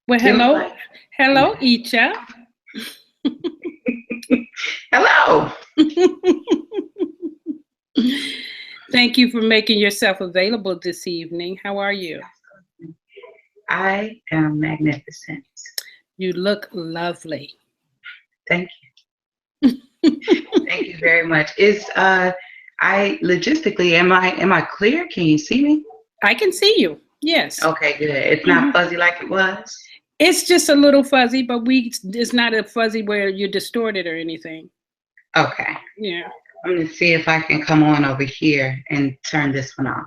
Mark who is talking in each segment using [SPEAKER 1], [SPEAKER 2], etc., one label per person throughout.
[SPEAKER 1] Well,
[SPEAKER 2] It was
[SPEAKER 1] hello.
[SPEAKER 2] like,
[SPEAKER 1] Hello, Iccha.
[SPEAKER 2] hello.
[SPEAKER 1] Thank you for making yourself available this evening. How are you?
[SPEAKER 2] I am magnificent.
[SPEAKER 1] You look lovely.
[SPEAKER 2] Thank you. Thank you very much. I logistically, am I clear? Can you see me?
[SPEAKER 1] I can see you. Yes.
[SPEAKER 2] Okay, good. It's not
[SPEAKER 1] Mhm.
[SPEAKER 2] fuzzy like it was.
[SPEAKER 1] It's just a little fuzzy, but it's not a fuzzy where you're distorted or anything.
[SPEAKER 2] Okay.
[SPEAKER 1] Yeah.
[SPEAKER 2] I'm gonna see if I can come on over here and turn this one off.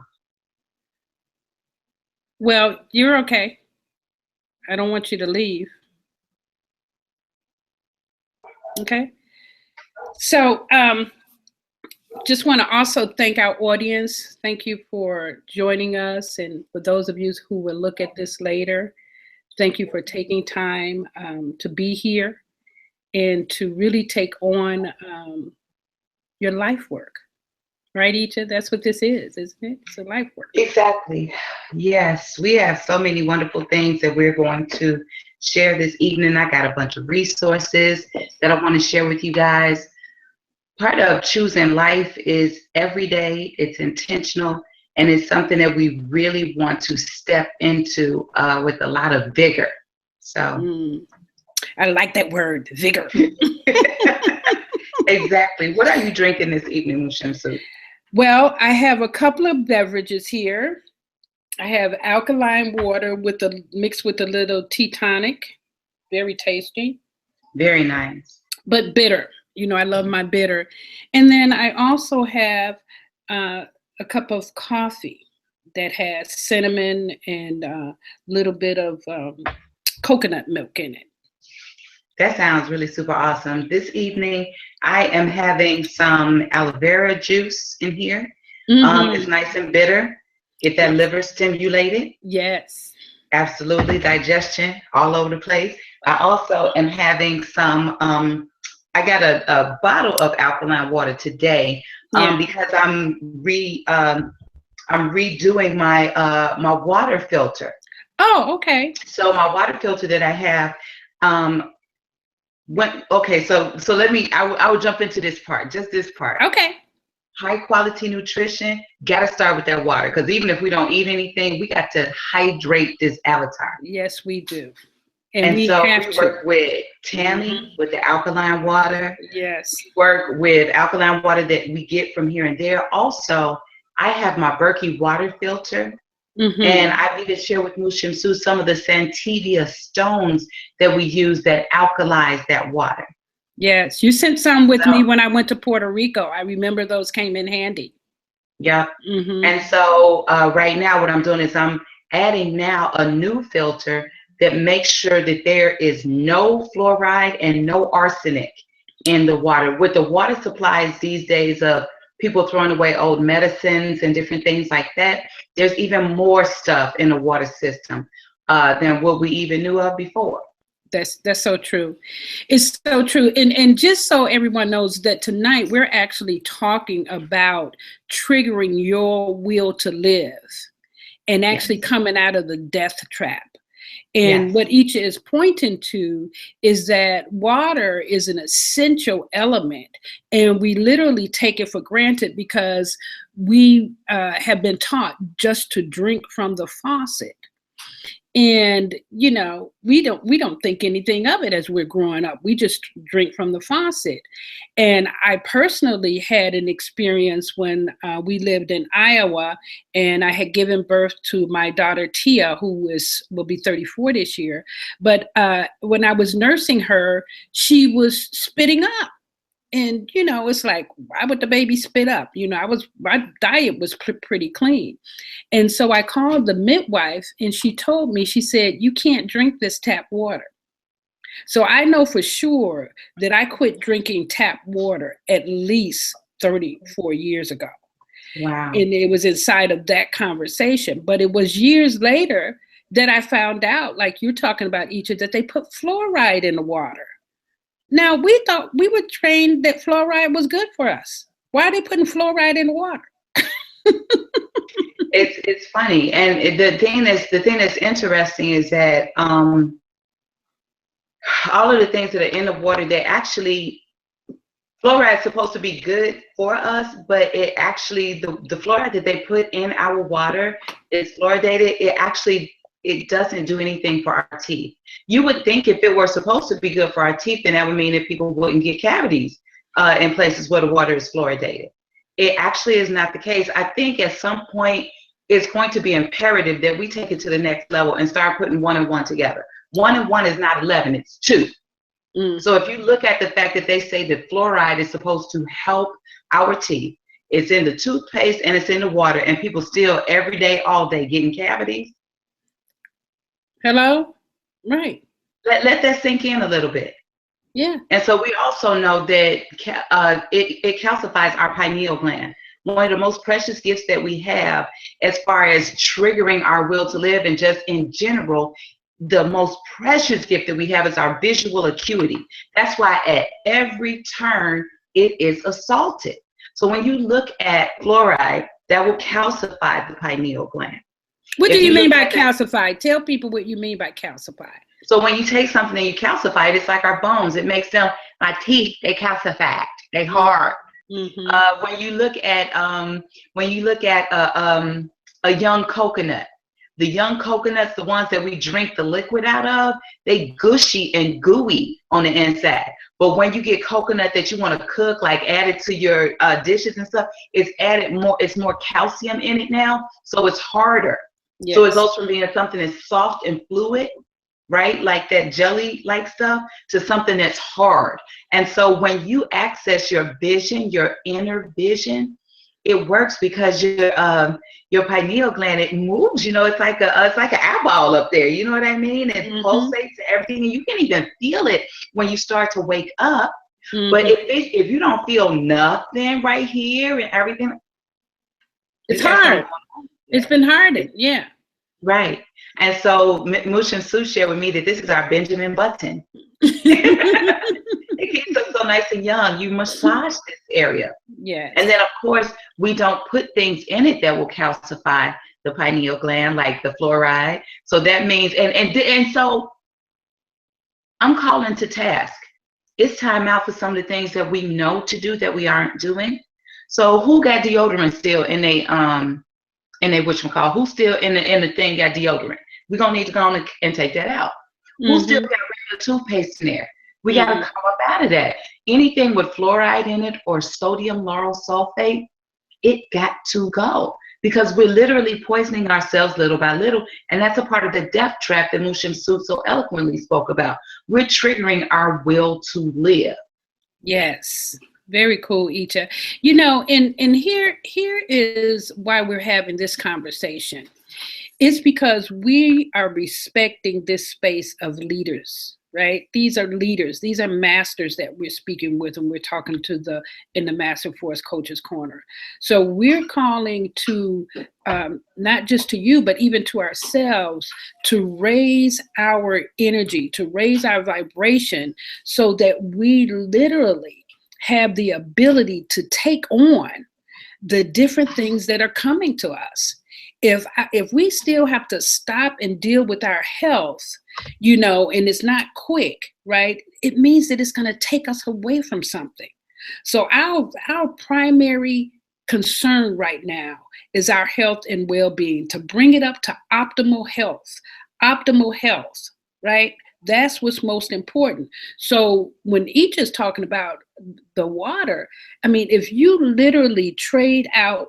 [SPEAKER 1] Well, you're okay. I don't want you to leave. Okay. So, just want to also thank our audience. Thank you for joining us. And for those of you who will look at this later, thank you for taking time to be here and to really take on your life work. Right, Ita? That's what this is, isn't it? It's a life work.
[SPEAKER 2] Exactly. Yes, we have so many wonderful things that we're going to share this evening. I got a bunch of resources that I want to share with you guys. Part of choosing life is every day, it's intentional, and it's something that we really want to step into with a lot of vigor. So,
[SPEAKER 1] Mm, I like that word, vigor.
[SPEAKER 2] exactly. What are you drinking this evening, Mu Shemsu-t?
[SPEAKER 1] Well, I have a couple of beverages here. I have alkaline water with a mixed with a little tea tonic. Very tasty,
[SPEAKER 2] Very nice.
[SPEAKER 1] but bitter. You know, I love my bitter. And then I also have a cup of coffee that has cinnamon and a little bit of coconut milk in it.
[SPEAKER 2] That sounds really super awesome. This evening, I am having some aloe vera juice in here. It's
[SPEAKER 1] Mm-hmm.
[SPEAKER 2] nice and bitter. Get that
[SPEAKER 1] Yes.
[SPEAKER 2] liver stimulated.
[SPEAKER 1] Yes.
[SPEAKER 2] Absolutely. Digestion all over the place. I also am having some, I got a bottle of alkaline water today
[SPEAKER 1] Yeah.
[SPEAKER 2] because I'm redoing my water filter.
[SPEAKER 1] Oh, okay.
[SPEAKER 2] So my water filter that I have, um, okay, so I will jump into this part, just this part.
[SPEAKER 1] Okay.
[SPEAKER 2] High quality nutrition, got to start with that water because even if we don't eat anything, we got to hydrate this avatar.
[SPEAKER 1] Yes, we do. And
[SPEAKER 2] And
[SPEAKER 1] we
[SPEAKER 2] so
[SPEAKER 1] have
[SPEAKER 2] we
[SPEAKER 1] to.
[SPEAKER 2] work with
[SPEAKER 1] Hmm.
[SPEAKER 2] Tammy with the alkaline water.
[SPEAKER 1] Yes.
[SPEAKER 2] We work with alkaline water that we get from here and there. Also, I have my Berkey water filter. And
[SPEAKER 1] Hmm.
[SPEAKER 2] I've even shared with Mu Shemsu some of the Santivia stones that we use that alkalize that water.
[SPEAKER 1] Yes. You sent some with
[SPEAKER 2] So,
[SPEAKER 1] me when I went to Puerto Rico. I remember those came in handy.
[SPEAKER 2] yeah.
[SPEAKER 1] Hmm.
[SPEAKER 2] And so right now, what I'm doing is I'm adding now a new filter that makes sure that there is no fluoride and no arsenic in the water. With the water supplies these days of people throwing away old medicines and different things like that, there's even more stuff in the water system than what we even knew of before.
[SPEAKER 1] That's so true. It's so true. And just so everyone knows that tonight we're actually talking about triggering your will to live and actually
[SPEAKER 2] Yes.
[SPEAKER 1] coming out of the death trap. And
[SPEAKER 2] Yes.
[SPEAKER 1] what Icha is pointing to is that water is an essential element, and we literally take it for granted because we have been taught just to drink from the faucet. And you know, we don't think anything of it as we're growing up. We just drink from the faucet. And I personally had an experience when we lived in Iowa, and I had given birth to my daughter Tia, will be 34 this year. But when I was nursing her, she was spitting up. And you know, it's like, why would the baby spit up? You know, my diet was pretty clean. And so I called the midwife, and she told me, she said, you can't drink this tap water. So I know for sure that I quit drinking tap water at least 34 years ago.
[SPEAKER 2] Wow.
[SPEAKER 1] And it was inside of that conversation. But it was years later that I found out, like you're talking about, each that they put fluoride in the water. Now, we thought, we were trained that fluoride was good for us. Why are they putting fluoride in the water?
[SPEAKER 2] It's funny, and the thing that's interesting is that all of the things that are in the water that actually, fluoride is supposed to be good for us, but it actually, the fluoride that they put in our water is fluoridated. It doesn't do anything for our teeth. You would think if it were supposed to be good for our teeth, then that would mean that people wouldn't get cavities in places where the water is fluoridated. It actually is not the case. I think at some point it's going to be imperative that we take it to the next level and start putting 1 and 1 together. 1 and 1 is not 11, it's 2. So if you look at the fact that they say that fluoride is supposed to help our teeth, it's in the toothpaste and it's in the water, and people still every day, all day getting cavities.
[SPEAKER 1] Hello? Right.
[SPEAKER 2] Let that sink in a little bit.
[SPEAKER 1] Yeah.
[SPEAKER 2] And so we also know that it calcifies our pineal gland. One of the most precious gifts that we have as far as triggering our will to live, and just in general, the most precious gift that we have is our visual acuity. That's why at every turn it is assaulted. So when you look at fluoride, that will calcify the pineal gland.
[SPEAKER 1] What do you mean by calcified? Tell people what you mean by calcified.
[SPEAKER 2] So when you take something and you calcify it, it's like our bones. It makes them, my teeth, they calcified, they hard. When you look at a young coconut, the young coconuts, the ones that we drink the liquid out of, they gushy and gooey on the inside. But when you get coconut that you want to cook, like add it to your dishes and stuff, it's more calcium in it now, so it's harder. Yes. So it goes from being something that's soft and fluid, right, like that jelly-like stuff, to something that's hard. And so when you access your vision, your inner vision, it works because your pineal gland, it moves. You know, it's like an eyeball up there. You know what I mean? It pulsates and everything, and you can even feel it when you start to wake up. But if you don't feel nothing right here and everything,
[SPEAKER 1] it's hard. It's been hardened, yeah.
[SPEAKER 2] Right. And so Mu Shemsu-t shared with me that this is our Benjamin Button. It keeps us so nice and young. You massage this area. Yeah. And then, of course, we don't put things in it that will calcify the pineal gland, like the fluoride. So that means, and so I'm calling to task. It's time out for some of the things that we know to do that we aren't doing. So who got deodorant still in whatchamacallit? Who's still in the thing got deodorant? We're gonna need to go on and take that out. Who still got regular toothpaste in there? We gotta come up out of that. Anything with fluoride in it or sodium lauryl sulfate, it got to go, because we're literally poisoning ourselves little by little, and that's a part of the death trap that Mu Shemsu-t so eloquently spoke about. We're triggering our will to live.
[SPEAKER 1] Yes. Very cool, Iccha. You know, and here is why we're having this conversation. It's because we are respecting this space of leaders, right? These are leaders. These are masters that we're speaking with, and we're talking to in the Master Force Coaches Corner. So we're calling to not just to you, but even to ourselves, to raise our energy, to raise our vibration, so that we literally have the ability to take on the different things that are coming to us. If we still have to stop and deal with our health, you know, and it's not quick, right? It means that it's going to take us away from something. So our primary concern right now is our health and well-being, to bring it up to optimal health, right? That's what's most important. So when Iccha's talking about the water, I mean, if you literally trade out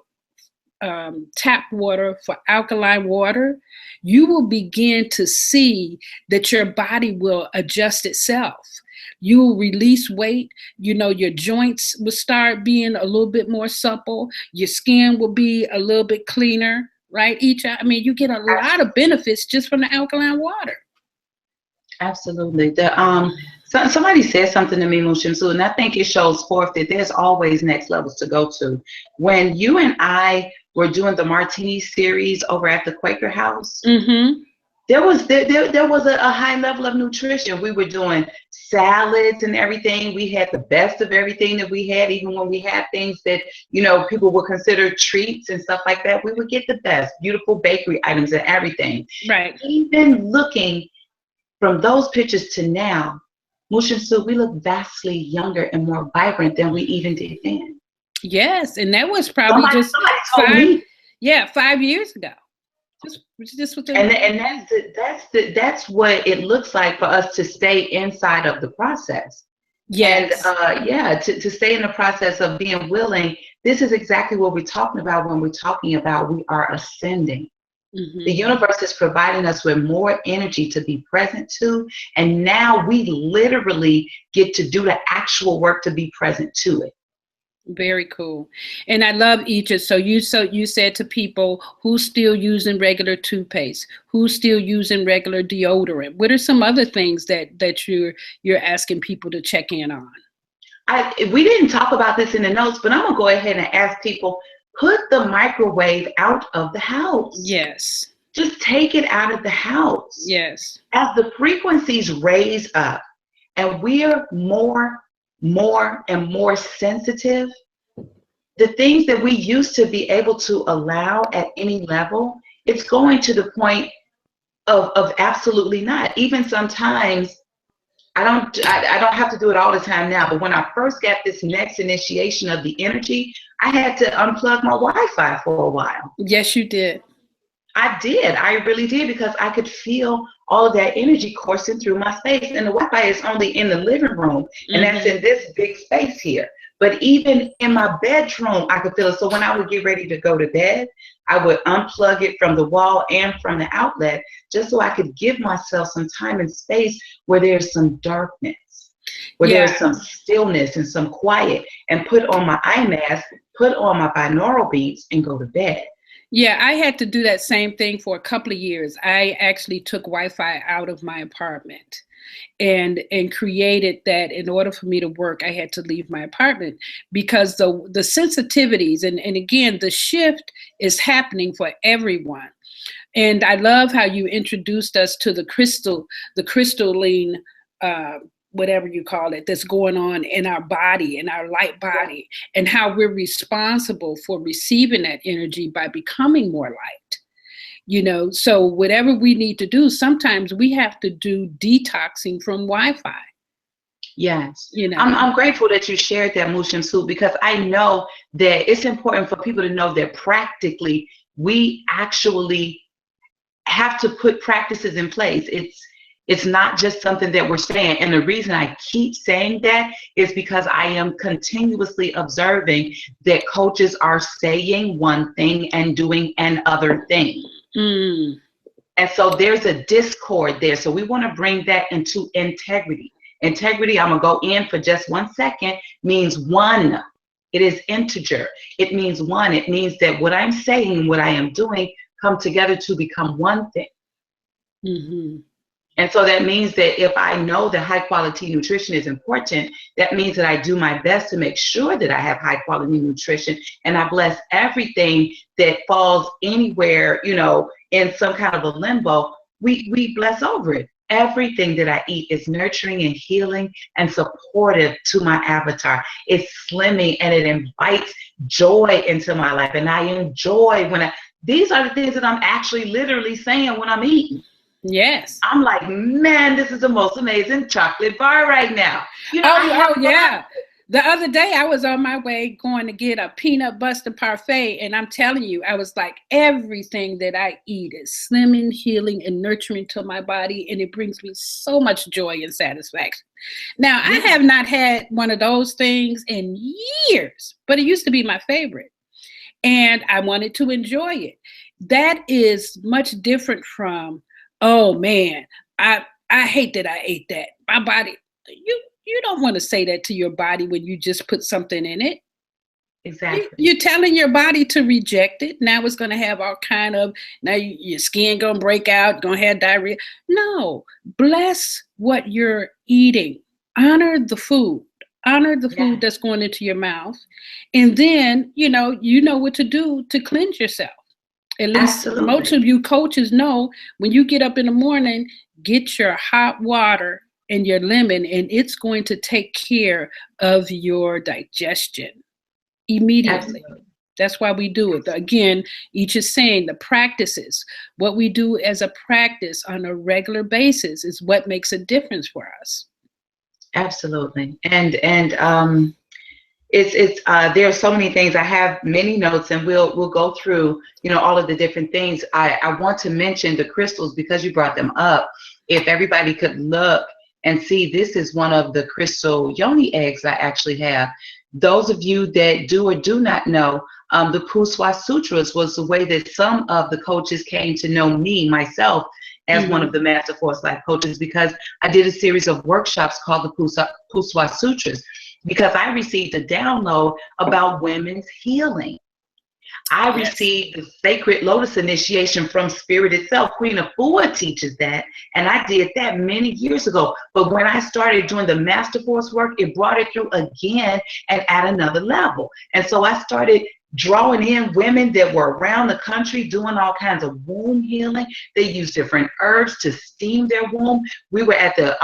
[SPEAKER 1] tap water for alkaline water, you will begin to see that your body will adjust itself. You will release weight. You know, your joints will start being a little bit more supple. Your skin will be a little bit cleaner, right, Iccha? I mean, you get a lot of benefits just from the alkaline water.
[SPEAKER 2] Absolutely. Somebody said something to me, Mu Shemsu-t, and I think it shows forth that there's always next levels to go to. When you and I were doing the Martini series over at the Quaker House, there was a high level of nutrition. We were doing salads and everything. We had the best of everything that we had, even when we had things that, you know, people would consider treats and stuff like that. We would get the best, beautiful bakery items and everything.
[SPEAKER 1] Right.
[SPEAKER 2] Even looking from those pictures to now, Mu Shemsu-t, we look vastly younger and more vibrant than we even did then.
[SPEAKER 1] Yes, and that was probably
[SPEAKER 2] Somebody,
[SPEAKER 1] just
[SPEAKER 2] somebody told
[SPEAKER 1] five,
[SPEAKER 2] me.
[SPEAKER 1] yeah, 5 years ago. Just within.
[SPEAKER 2] And that's what it looks like for us to stay inside of the process. And
[SPEAKER 1] Yes.
[SPEAKER 2] yeah, to stay in the process of being willing. This is exactly what we're talking about when we're talking about we are ascending. The universe is providing us with more energy to be present to, and now we literally get to do the actual work to be present to it.
[SPEAKER 1] Very cool. And I love Iccha. So you said to people who's still using regular toothpaste, who's still using regular deodorant. What are some other things that you're asking people to check in on?
[SPEAKER 2] We didn't talk about this in the notes, but I'm gonna go ahead and ask people, put the microwave out of the house.
[SPEAKER 1] Yes.
[SPEAKER 2] Just take it out of the house.
[SPEAKER 1] Yes.
[SPEAKER 2] As the frequencies raise up and we're more and more sensitive, the things that we used to be able to allow at any level, it's going to the point of absolutely not. Even sometimes I don't have to do it all the time now, but when I first got this next initiation of the energy, I had to unplug my Wi-Fi for a while.
[SPEAKER 1] Yes, you did.
[SPEAKER 2] I did. I really did, because I could feel all of that energy coursing through my space. And the Wi-Fi is only in the living room, and that's in this big space here. But even in my bedroom, I could feel it. So when I would get ready to go to bed, I would unplug it from the wall and from the outlet, just so I could give myself some time and space where there's some darkness, where there's some stillness and some quiet, and put on my eye mask, put on my binaural beats, and go to bed.
[SPEAKER 1] Yeah, I had to do that same thing for a couple of years. I actually took Wi-Fi out of my apartment and created that in order for me to work, I had to leave my apartment, because the sensitivities and again, the shift is happening for everyone. And I love how you introduced us to the crystalline, whatever you call it, that's going on in our body, in our light body, and how we're responsible for receiving that energy by becoming more light. So whatever we need to do, sometimes we have to do detoxing from Wi-Fi.
[SPEAKER 2] Yes. I'm grateful that you shared that, Mu Shemsu-t, because I know that it's important for people to know that practically we actually have to put practices in place. It's not just something that we're saying. And the reason I keep saying that is because I am continuously observing that coaches are saying one thing and doing another thing. And so there's a discord there. So we want to bring that into integrity. Integrity, I'm going to go in for just 1 second, means one. It is integer. It means one. It means that what I'm saying and what I am doing come together to become one thing. And so that means that if I know that high quality nutrition is important, that means that I do my best to make sure that I have high quality nutrition, and I bless everything that falls anywhere, in some kind of a limbo. We bless over it. Everything that I eat is nurturing and healing and supportive to my avatar. It's slimming and it invites joy into my life. And I enjoy these are the things that I'm actually literally saying when I'm eating.
[SPEAKER 1] Yes.
[SPEAKER 2] I'm like, man, this is the most amazing chocolate bar right now.
[SPEAKER 1] Yeah. The other day I was on my way going to get a peanut butter parfait, and I'm telling you, I was like, everything that I eat is slimming, healing, and nurturing to my body, and it brings me so much joy and satisfaction. Now, I have not had one of those things in years, but it used to be my favorite, and I wanted to enjoy it. That is much different from, oh man, I hate that I ate that. My body, you don't want to say that to your body when you just put something in it.
[SPEAKER 2] Exactly.
[SPEAKER 1] You're telling your body to reject it. Now it's going to have all kind of, now your skin going to break out, going to have diarrhea. No, bless what you're eating. Honor the food. Honor the food that's going into your mouth. And then, you know what to do to cleanse yourself. At least most of you coaches know, when you get up in the morning, get your hot water and your lemon, and it's going to take care of your digestion immediately. Absolutely. That's why we do it. Again, each is saying the practices, what we do as a practice on a regular basis is what makes a difference for us.
[SPEAKER 2] Absolutely. And it's there are so many things. I have many notes, and we'll go through, all of the different things. I want to mention the crystals because you brought them up. If everybody could look and see, this is one of the crystal yoni eggs I actually have. Those of you that do or do not know, the Puswa Sutras was the way that some of the coaches came to know me, myself, as one of the Master Force Life coaches, because I did a series of workshops called the Puswa Sutras, because I received a download about women's healing. I received the sacred lotus initiation from Spirit itself. Queen Afua teaches that, and I did that many years ago. But when I started doing the Master Force work, it brought it through again and at another level. And so I started drawing in women that were around the country doing all kinds of womb healing. They used different herbs to steam their womb. We were at the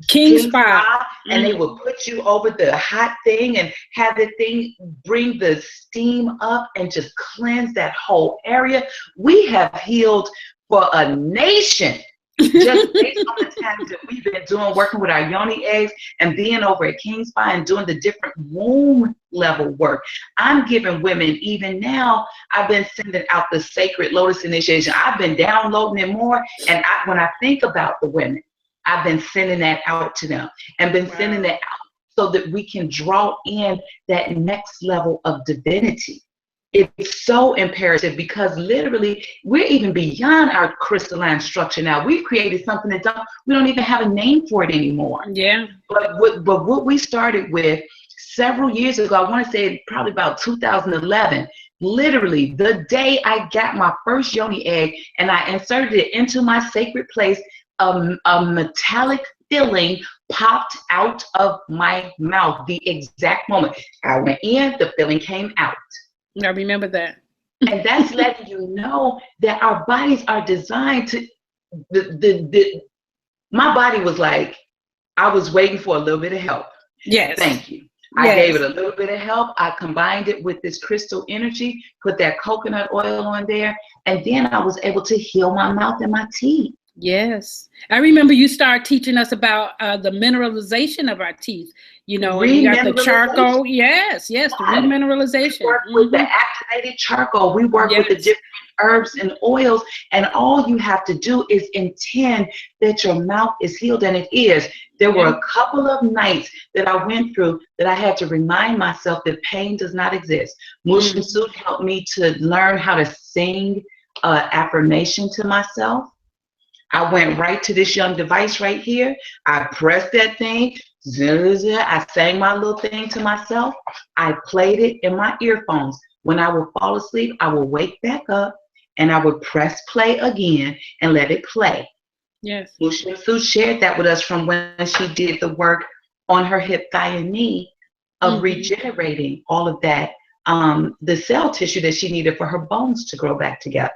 [SPEAKER 1] King Spa,
[SPEAKER 2] and they would put you over the hot thing and have the thing bring the steam up and just cleanse that whole area. We have healed for a nation just based on the times that we've been working with our yoni eggs and being over at King Spa and doing the different womb level work. I'm giving women, even now, I've been sending out the sacred lotus initiation. I've been downloading it more, and when I think about the women, I've been sending that out to them and been sending that out so that we can draw in that next level of divinity. It's so imperative because literally we're even beyond our crystalline structure now. We've created something that we don't even have a name for it anymore.
[SPEAKER 1] Yeah.
[SPEAKER 2] But what we started with several years ago, I want to say probably about 2011, literally the day I got my first yoni egg and I inserted it into my sacred place, a metallic filling popped out of my mouth the exact moment. I went in, the filling came out.
[SPEAKER 1] I remember that.
[SPEAKER 2] And that's letting you know that our bodies are designed to, my body was like, I was waiting for a little bit of help.
[SPEAKER 1] Yes.
[SPEAKER 2] Thank you. I gave it a little bit of help. I combined it with this crystal energy, put that coconut oil on there, and then I was able to heal my mouth and my teeth.
[SPEAKER 1] Yes. I remember you started teaching us about the mineralization of our teeth, and you got the charcoal. Yes, the remineralization.
[SPEAKER 2] We work with the activated charcoal. We work with the different herbs and oils, and all you have to do is intend that your mouth is healed, and it is. There were a couple of nights that I went through that I had to remind myself that pain does not exist. Mu Shemsu-t helped me to learn how to sing affirmation to myself. I went right to this young device right here. I pressed that thing. I sang my little thing to myself. I played it in my earphones. When I would fall asleep, I would wake back up and I would press play again and let it play.
[SPEAKER 1] Yes.
[SPEAKER 2] Mu Shemsu-t shared that with us from when she did the work on her hip, thigh, and knee of regenerating all of that, the cell tissue that she needed for her bones to grow back together.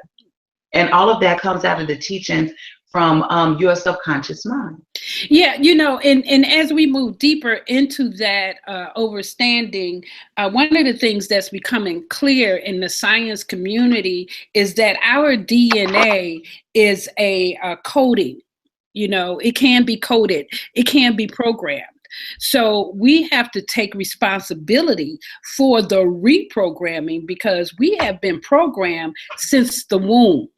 [SPEAKER 2] And all of that comes out of the teachings from your subconscious mind.
[SPEAKER 1] Yeah, and as we move deeper into that understanding, one of the things that's becoming clear in the science community is that our DNA is a coding. It can be coded. It can be programmed. So we have to take responsibility for the reprogramming because we have been programmed since the womb.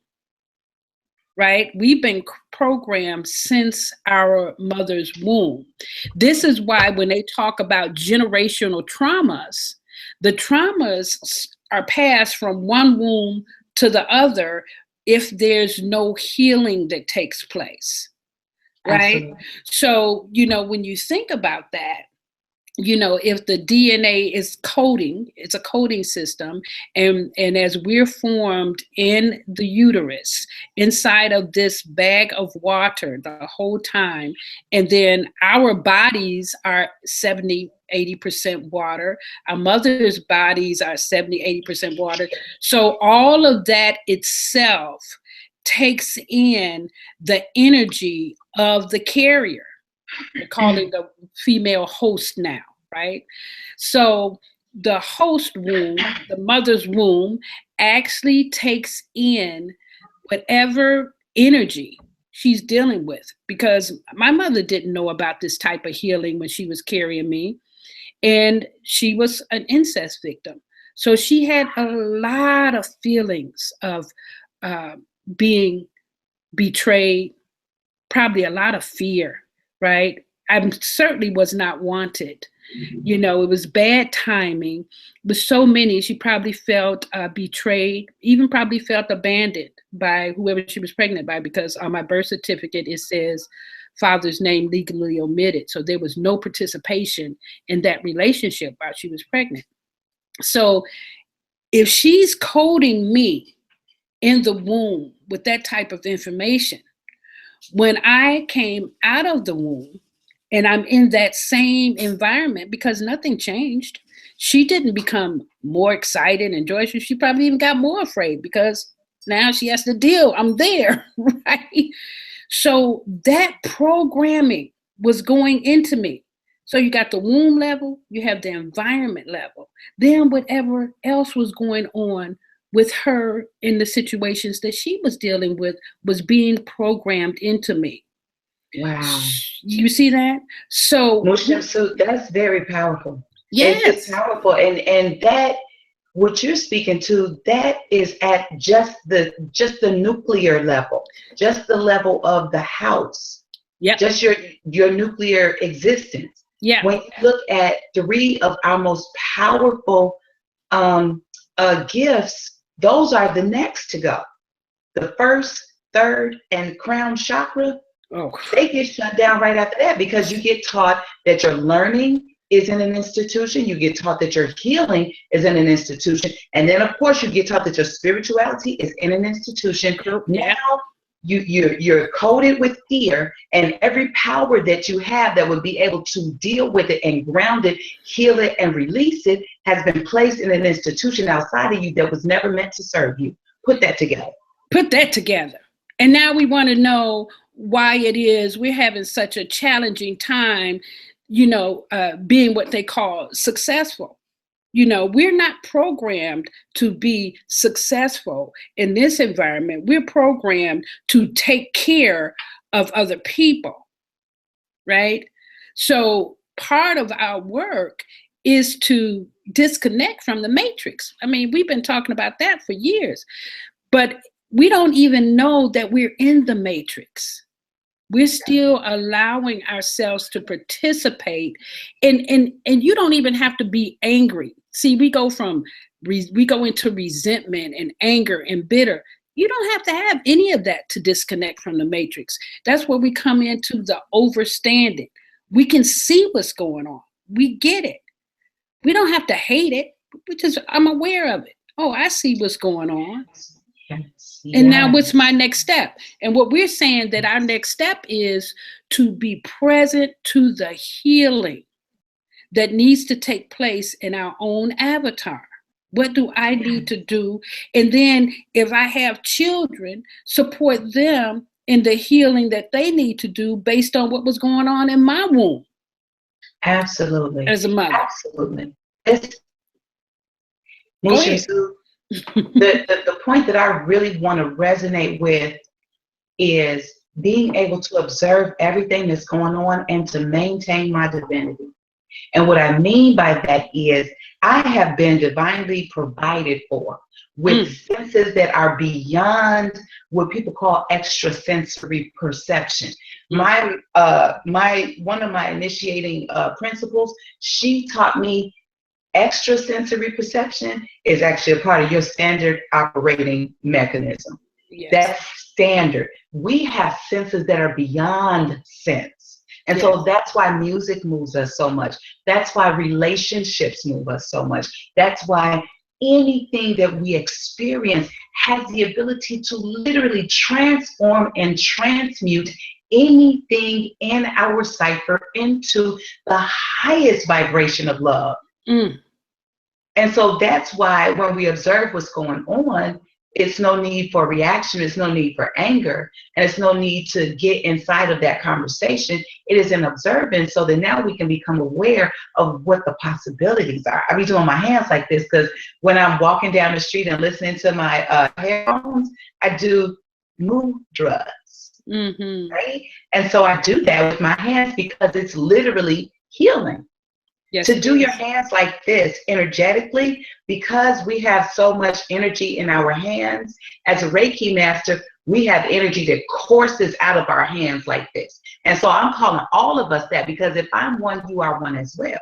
[SPEAKER 1] Right? We've been programmed since our mother's womb. This is why when they talk about generational traumas, the traumas are passed from one womb to the other if there's no healing that takes place. Right? Absolutely. So, when you think about that, if the DNA is coding, it's a coding system, and as we're formed in the uterus, inside of this bag of water the whole time, and then our bodies are 70-80% water, our mother's bodies are 70-80% water. So all of that itself takes in the energy of the carrier. We're calling the female host now, right? So the host womb, the mother's womb, actually takes in whatever energy she's dealing with, because my mother didn't know about this type of healing when she was carrying me, and she was an incest victim. So she had a lot of feelings of uh, being betrayed, probably a lot of fear, right? I certainly was not wanted. You know, it was bad timing. With so many, she probably felt betrayed, even probably felt abandoned by whoever she was pregnant by, because on my birth certificate, it says father's name legally omitted. So there was no participation in that relationship while she was pregnant. So if she's coding me in the womb with that type of information, when I came out of the womb and I'm in that same environment, because nothing changed, she didn't become more excited and joyous. She probably even got more afraid, because now she has to deal. I'm there, right? So that programming was going into me. So you got the womb level, you have the environment level, then whatever else was going on with her in the situations that she was dealing with was being programmed into me.
[SPEAKER 2] Wow.
[SPEAKER 1] You see that? So
[SPEAKER 2] Mu Shemsu-t, that's very powerful.
[SPEAKER 1] yes.
[SPEAKER 2] It's powerful. And that, what you're speaking to, that is at just the nuclear level, just the level of the house.
[SPEAKER 1] Yep.
[SPEAKER 2] Just your nuclear existence.
[SPEAKER 1] Yeah.
[SPEAKER 2] When you look at 3 of our most powerful gifts, those are the next to go. The first, third, and crown chakra, they get shut down right after that, because you get taught that your learning is in an institution. You get taught that your healing is in an institution. And then, of course, you get taught that your spirituality is in an institution.
[SPEAKER 1] Yeah.
[SPEAKER 2] Now, you're coded with fear, and every power that you have that would be able to deal with it and ground it, heal it, and release it has been placed in an institution outside of you that was never meant to serve you. Put that together.
[SPEAKER 1] Put that together. And now we want to know why it is we're having such a challenging time, you know, being what they call successful. You know, we're not programmed to be successful in this environment. We're programmed to take care of other people, right? So part of our work is to disconnect from the matrix. I mean, we've been talking about that for years, but we don't even know that we're in the matrix. We're still allowing ourselves to participate, and you don't even have to be angry. See, we go into resentment and anger and bitter. You don't have to have any of that to disconnect from the matrix. That's where we come into the overstanding. We can see what's going on. We get it. We don't have to hate it. I'm aware of it. Oh, I see what's going on. And now what's my next step? And what we're saying that our next step is to be present to the healing that needs to take place in our own avatar. What do I need to do? And then if I have children, support them in the healing that they need to do based on what was going on in my womb.
[SPEAKER 2] Absolutely.
[SPEAKER 1] As a mother.
[SPEAKER 2] Absolutely. The point that I really want to resonate with is being able to observe everything that's going on and to maintain my divinity. And what I mean by that is I have been divinely provided for with senses that are beyond what people call extrasensory perception. One of my initiating principles, she taught me extrasensory perception is actually a part of your standard operating mechanism. Yes. That's standard. We have senses that are beyond sense. And so that's why music moves us so much. That's why relationships move us so much. That's why anything that we experience has the ability to literally transform and transmute anything in our cipher into the highest vibration of love. And so that's why when we observe what's going on, it's no need for reaction, it's no need for anger, and it's no need to get inside of that conversation. It is an observance so that now we can become aware of what the possibilities are. I be doing my hands like this because when I'm walking down the street and listening to my headphones, I do mudras.
[SPEAKER 1] Mm-hmm.
[SPEAKER 2] right? And so I do that with my hands because it's literally healing.
[SPEAKER 1] Yes,
[SPEAKER 2] To
[SPEAKER 1] it
[SPEAKER 2] do your
[SPEAKER 1] is.
[SPEAKER 2] hands like this energetically, because we have so much energy in our hands. As a Reiki master, we have energy that courses out of our hands like this. And so I'm calling all of us that, because if I'm one, you are one as well,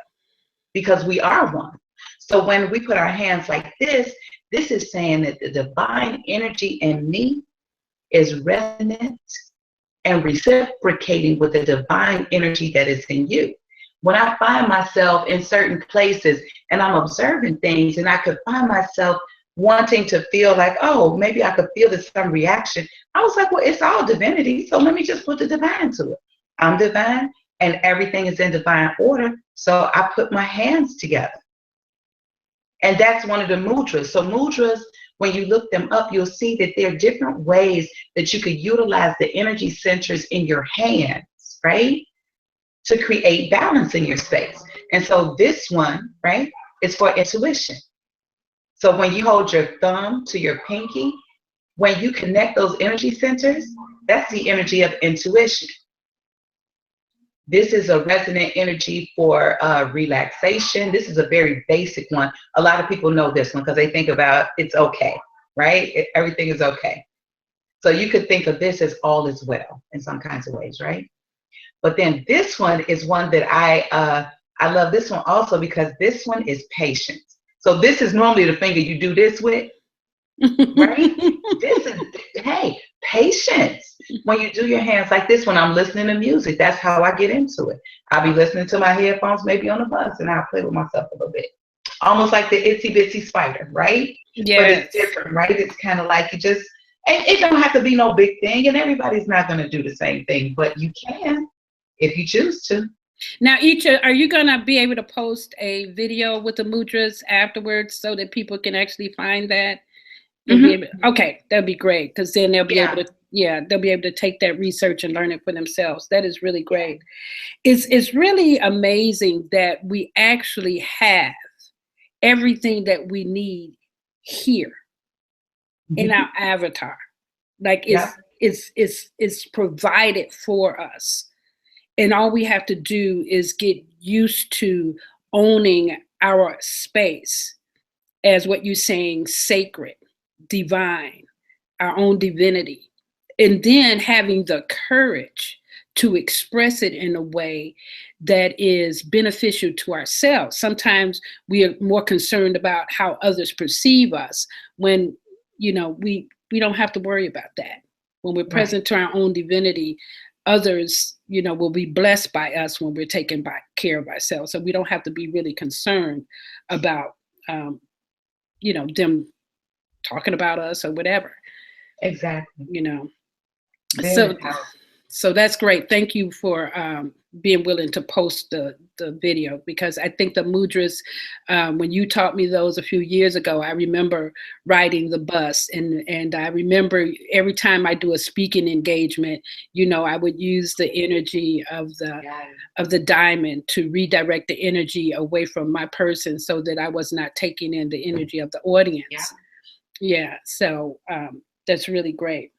[SPEAKER 2] because we are one. So when we put our hands like this is saying that the divine energy in me is resonant and reciprocating with the divine energy that is in you. When I find myself in certain places and I'm observing things, and I could find myself wanting to feel like, oh, maybe I could feel there's some reaction. I was like, well, it's all divinity, so let me just put the divine to it. I'm divine and everything is in divine order. So I put my hands together. And that's one of the mudras. So mudras, when you look them up, you'll see that there are different ways that you could utilize the energy centers in your hands, right, to create balance in your space. And so this one, right, is for intuition. So when you hold your thumb to your pinky, when you connect those energy centers, that's the energy of intuition. This is a resonant energy for relaxation. This is a very basic one. A lot of people know this one because they think about it's okay, right? Everything is okay. So you could think of this as all is well in some kinds of ways, right? But then this one is one that I love this one also because this one is patience. So this is normally the finger you do this with, right? This is, hey, patience. When you do your hands like this, when I'm listening to music, that's how I get into it. I'll be listening to my headphones, maybe on the bus, and I'll play with myself a little bit. Almost like the itsy bitsy spider, right? But
[SPEAKER 1] Yes.
[SPEAKER 2] it's different, right? It's kind of like it don't have to be no big thing, and everybody's not going to do the same thing, but you can if you choose to.
[SPEAKER 1] Now, Iccha, are you going to be able to post a video with the mudras afterwards so that people can actually find that? And be able, okay, that'd be great, because then they'll be able to, they'll be able to take that research and learn it for themselves. That is really great. It's really amazing that we actually have everything that we need here in our avatar. Like it's provided for us. And all we have to do is get used to owning our space as what you're saying, sacred, divine, our own divinity, and then having the courage to express it in a way that is beneficial to ourselves. Sometimes we are more concerned about how others perceive us when, we don't have to worry about that. When we're present to our own divinity, others, will be blessed by us when we're taking care of ourselves. So we don't have to be really concerned about, them talking about us or whatever.
[SPEAKER 2] Exactly.
[SPEAKER 1] So so that's great. Thank you for being willing to post the video, because I think the mudras, when you taught me those a few years ago, I remember riding the bus, and I remember every time I do a speaking engagement, I would use the energy of the diamond to redirect the energy away from my person so that I was not taking in the energy of the audience. So that's really great.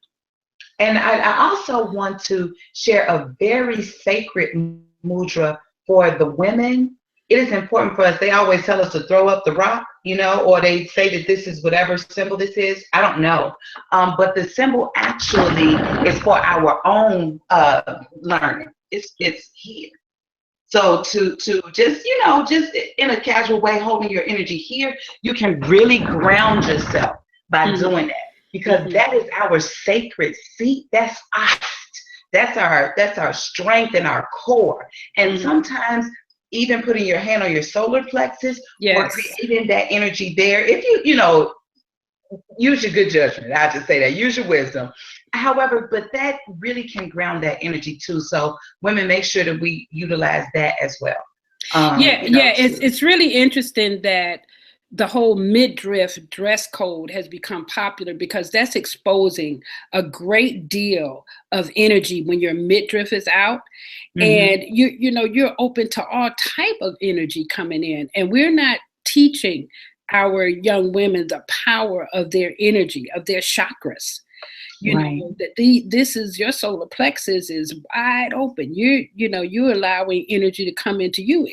[SPEAKER 2] And I also want to share a very sacred mudra for the women. It is important for us. They always tell us to throw up the rock, or they say that this is whatever symbol this is. I don't know. But the symbol actually is for our own learning. It's here. So to just, just in a casual way, holding your energy here, you can really ground yourself by doing that. Because that is our sacred seat. That's us. That's our strength and our core. And sometimes even putting your hand on your solar plexus or creating that energy there, if you use your good judgment. I just say that, use your wisdom. However, but that really can ground that energy too. So women, make sure that we utilize that as well.
[SPEAKER 1] It's really interesting that the whole midriff dress code has become popular, because that's exposing a great deal of energy when your midriff is out. And you're open to all type of energy coming in, and we're not teaching our young women the power of their energy, of their chakras. You
[SPEAKER 2] Right.
[SPEAKER 1] know, that this is your solar plexus is wide open. You're allowing energy to come into you,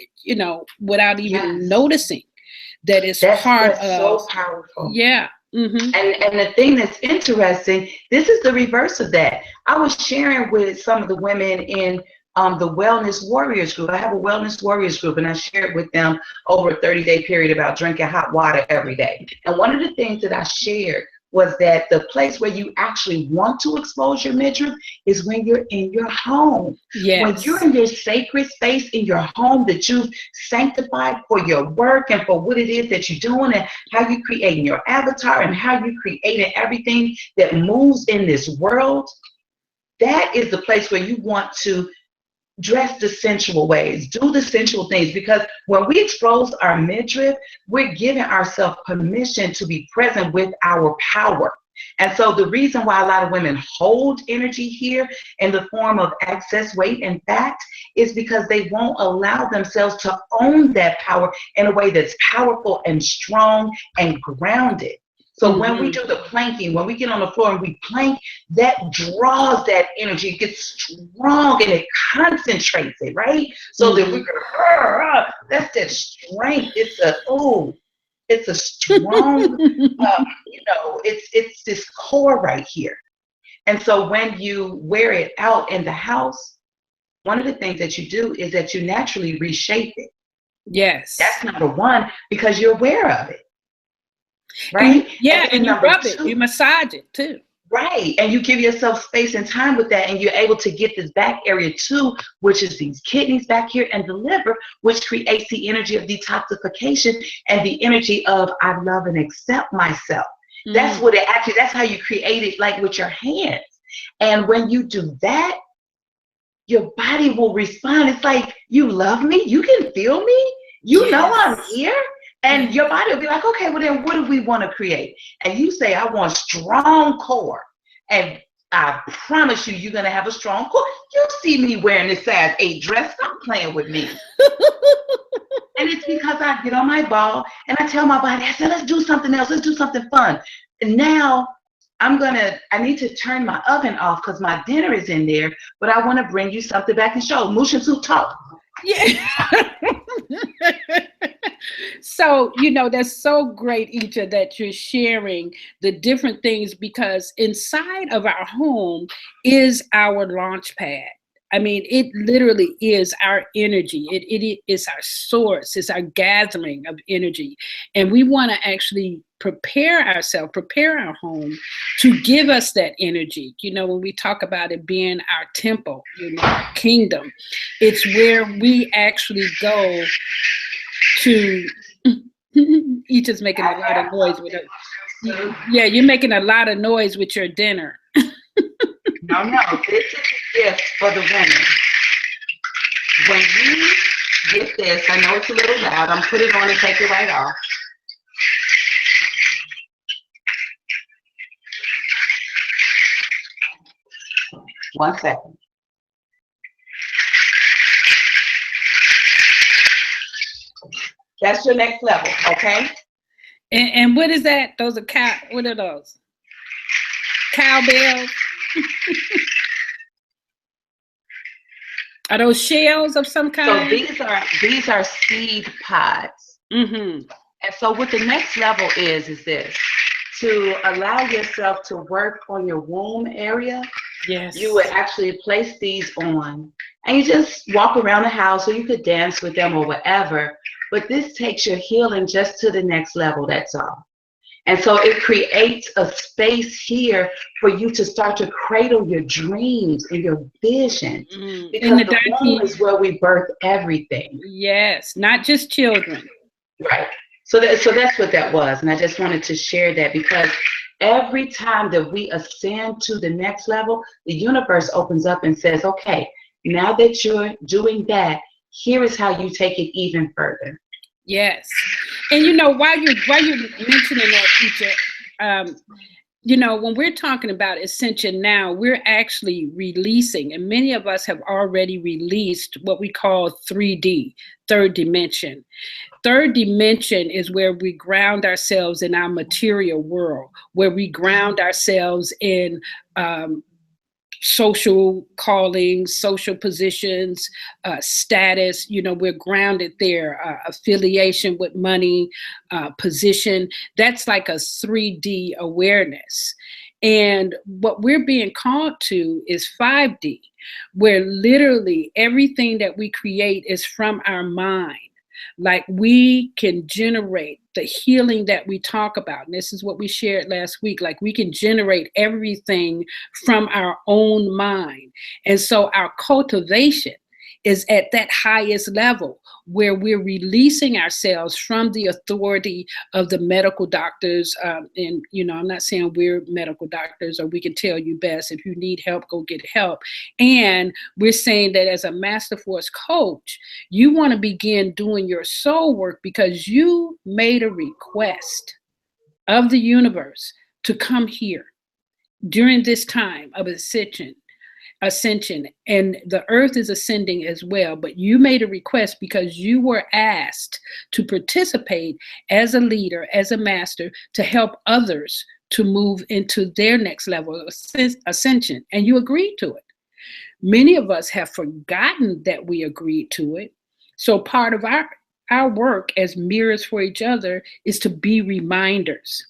[SPEAKER 1] without even
[SPEAKER 2] Yes.
[SPEAKER 1] noticing that it's part
[SPEAKER 2] That's
[SPEAKER 1] of,
[SPEAKER 2] so powerful.
[SPEAKER 1] yeah. Mm-hmm.
[SPEAKER 2] And the thing that's interesting, this is the reverse of that. I was sharing with some of the women in the Wellness Warriors group. I have a Wellness Warriors group, and I shared with them over a 30-day period about drinking hot water every day. And one of the things that I shared was that the place where you actually want to expose your midriff is when you're in your home. When
[SPEAKER 1] Yes.
[SPEAKER 2] you're in your sacred space in your home that you've sanctified for your work and for what it is that you're doing and how you're creating your avatar and how you're creating everything that moves in this world, that is the place where you want to dress the sensual ways, do the sensual things, because when we expose our midriff, we're giving ourselves permission to be present with our power. And so the reason why a lot of women hold energy here in the form of excess weight and fat is because they won't allow themselves to own that power in a way that's powerful and strong and grounded. So when we do the planking, when we get on the floor and we plank, that draws that energy, it gets strong and it concentrates it, right? So that we go, that's that strength. It's a strong, it's this core right here. And so when you wear it out in the house, one of the things that you do is that you naturally reshape it.
[SPEAKER 1] Yes.
[SPEAKER 2] That's number one, because you're aware of it.
[SPEAKER 1] Right?
[SPEAKER 2] And
[SPEAKER 1] and you
[SPEAKER 2] number
[SPEAKER 1] rub
[SPEAKER 2] two,
[SPEAKER 1] it, you massage it too.
[SPEAKER 2] Right. And you give yourself space and time with that, and you're able to get this back area too, which is these kidneys back here and the liver, which creates the energy of detoxification and the energy of I love and accept myself. That's what that's how you create it, like with your hands. And when you do that, your body will respond. It's like, you love me, you can feel me, you know I'm here. And your body will be like, okay, well then what do we want to create? And you say, I want strong core. And I promise you, you're going to have a strong core. You see me wearing this size 8 dress. Stop playing with me. And it's because I get on my ball and I tell my body, I said, let's do something else. Let's do something fun. And now I need to turn my oven off because my dinner is in there, but I want to bring you something back and show. Mu Shemsu-t talk.
[SPEAKER 1] Yeah. So, that's so great, Iccha, that you're sharing the different things, because inside of our home is our launch pad. I mean, it literally is our energy. It is our source. It's our gathering of energy. And we want to actually prepare ourselves, prepare our home to give us that energy. When we talk about it being our temple, our kingdom, it's where we actually go to. Iccha's making a lot of noise with it. Yeah, you're making a lot of noise with your dinner.
[SPEAKER 2] No, this is a gift for the women. When you get this, I know it's a little loud. I'm put it on and take it right off. One second. That's your next level, okay?
[SPEAKER 1] And what is that? Those are what are those? Cowbells? Are those shells of some kind?
[SPEAKER 2] So these are seed pods. And so what the next level is this: to allow yourself to work on your womb area.
[SPEAKER 1] Yes.
[SPEAKER 2] You would actually place these on, and you just walk around the house, or you could dance with them or whatever. But this takes your healing just to the next level. That's all. And so it creates a space here for you to start to cradle your dreams and your vision. Because the womb is where we birth everything.
[SPEAKER 1] Yes, not just children.
[SPEAKER 2] Right. So that's what that was. And I just wanted to share that, because every time that we ascend to the next level, the universe opens up and says, okay, now that you're doing that, here is how you take it even further.
[SPEAKER 1] Yes. And while you're mentioning that, Iccha, when we're talking about ascension now, we're actually releasing, and many of us have already released what we call 3D, third dimension. third dimension is where we ground ourselves in our material world, where we ground ourselves in social callings, social positions, status. We're grounded there. Affiliation with money, position. That's like a 3D awareness. And what we're being called to is 5D, where literally everything that we create is from our mind. Like we can generate the healing that we talk about. And this is what we shared last week. Like we can generate everything from our own mind. And so our cultivation is at that highest level where we're releasing ourselves from the authority of the medical doctors. And, I'm not saying we're medical doctors or we can tell you best. If you need help, go get help. And we're saying that as a Master Force coach, you want to begin doing your soul work because you made a request of the universe to come here during this time of ascension, and the earth is ascending as well, but you made a request because you were asked to participate as a leader, as a master, to help others to move into their next level of ascension, and you agreed to it. Many of us have forgotten that we agreed to it. So part of our work as mirrors for each other is to be reminders.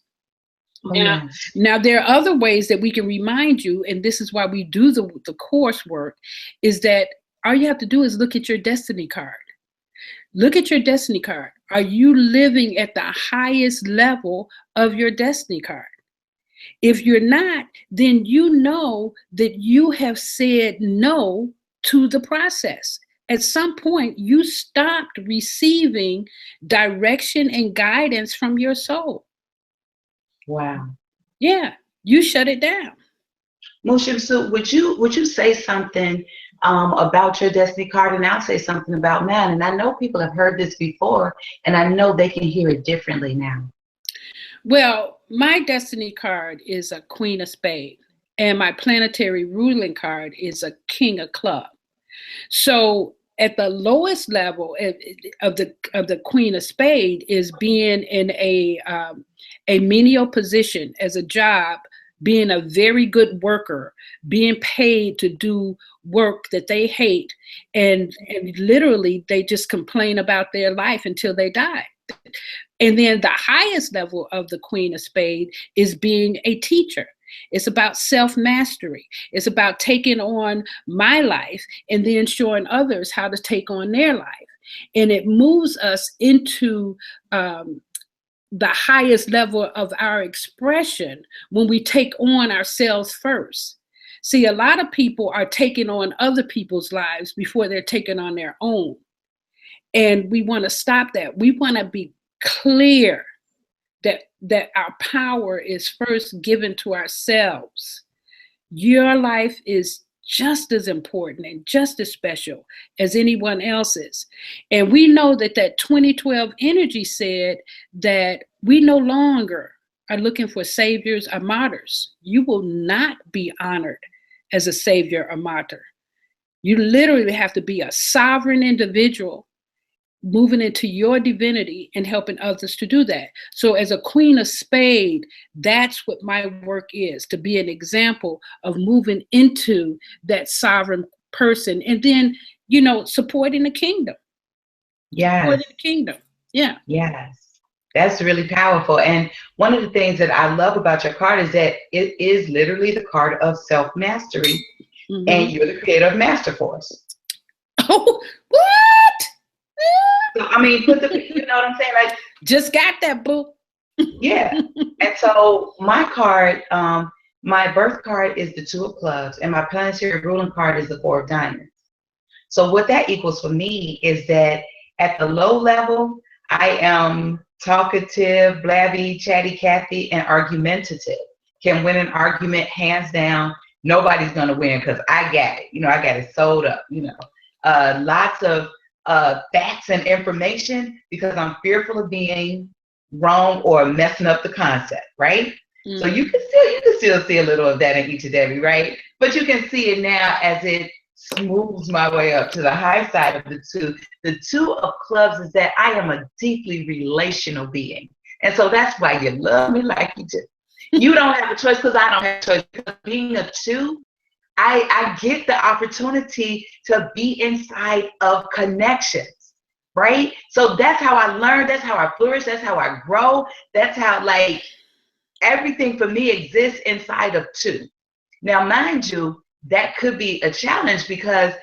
[SPEAKER 1] Now, there are other ways that we can remind you, and this is why we do the coursework, is that all you have to do is look at your destiny card. Look at your destiny card. Are you living at the highest level of your destiny card? If you're not, then you know that you have said no to the process. At some point, you stopped receiving direction and guidance from your soul.
[SPEAKER 2] Wow.
[SPEAKER 1] Yeah, you shut it down.
[SPEAKER 2] Mu Shemsu, would you say something about your destiny card, and I'll say something about mine? And I know people have heard this before, and I know they can hear it differently now.
[SPEAKER 1] Well, my destiny card is a Queen of Spades, and my planetary ruling card is a King of Clubs. So at the lowest level of the Queen of Spades is being in a menial position as a job, being a very good worker, being paid to do work that they hate, and literally they just complain about their life until they die. And then the highest level of the Queen of Spades is being a teacher. It's about self-mastery. It's about taking on my life and then showing others how to take on their life. And it moves us into the highest level of our expression when we take on ourselves first. See, a lot of people are taking on other people's lives before they're taking on their own. And we want to stop that. We want to be clear that our power is first given to ourselves. Your life is just as important and just as special as anyone else's. And we know that 2012 energy said that we no longer are looking for saviors or martyrs. You will not be honored as a savior or martyr. You literally have to be a sovereign individual moving into your divinity and helping others to do that. So as a Queen of Spades, that's what my work is, to be an example of moving into that sovereign person and then, supporting the kingdom.
[SPEAKER 2] Yes.
[SPEAKER 1] Supporting the kingdom. Yeah.
[SPEAKER 2] Yes. That's really powerful. And one of the things that I love about your card is that it is literally the card of self-mastery. Mm-hmm. And you're the creator of Master Force.
[SPEAKER 1] Oh, what?
[SPEAKER 2] So, I mean, you know what I'm saying? Like,
[SPEAKER 1] just got that, boo.
[SPEAKER 2] Yeah. And so my card, my birth card is the Two of Clubs, and my planetary ruling card is the Four of Diamonds. So what that equals for me is that at the low level, I am talkative, blabby, chatty Cathy, and argumentative. Can win an argument hands down. Nobody's going to win because I got it. I got it sold up, lots of facts and information because I'm fearful of being wrong or messing up the concept, right? Mm-hmm. So you can still see a little of that in Iccha, right? But you can see it now as it smooths my way up to the high side of the two. The two of clubs is that I am a deeply relational being. And so that's why you love me like you do. You don't have a choice because I don't have a choice. Because being a two, I get the opportunity to be inside of connections, right? So that's how I learn. That's how I flourish. That's how I grow. That's how, like, everything for me exists inside of two. Now, mind you, that could be a challenge because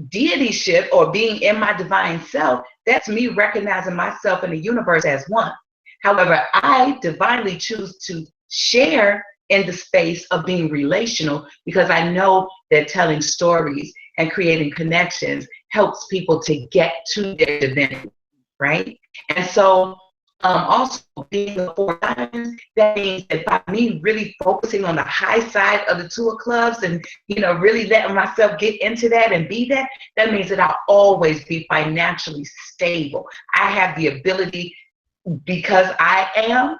[SPEAKER 2] deityship or being in my divine self, that's me recognizing myself in the universe as one. However, I divinely choose to share in the space of being relational because I know that telling stories and creating connections helps people to get to their divinity, right? And so also being the four diamonds, that means that by me really focusing on the high side of the two of clubs and, you know, really letting myself get into that and be that, that means that I'll always be financially stable. I have the ability, because I am,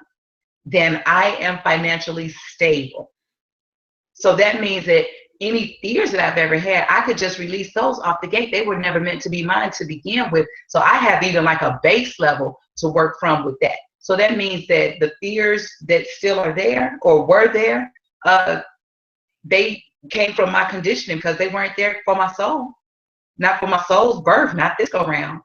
[SPEAKER 2] then I am financially stable. So that means that any fears that I've ever had, I could just release those off the gate. They were never meant to be mine to begin with. So I have even like a base level to work from with that. So that means that the fears that still are there or were there, they came from my conditioning because they weren't there for my soul, not for my soul's birth, not this go round.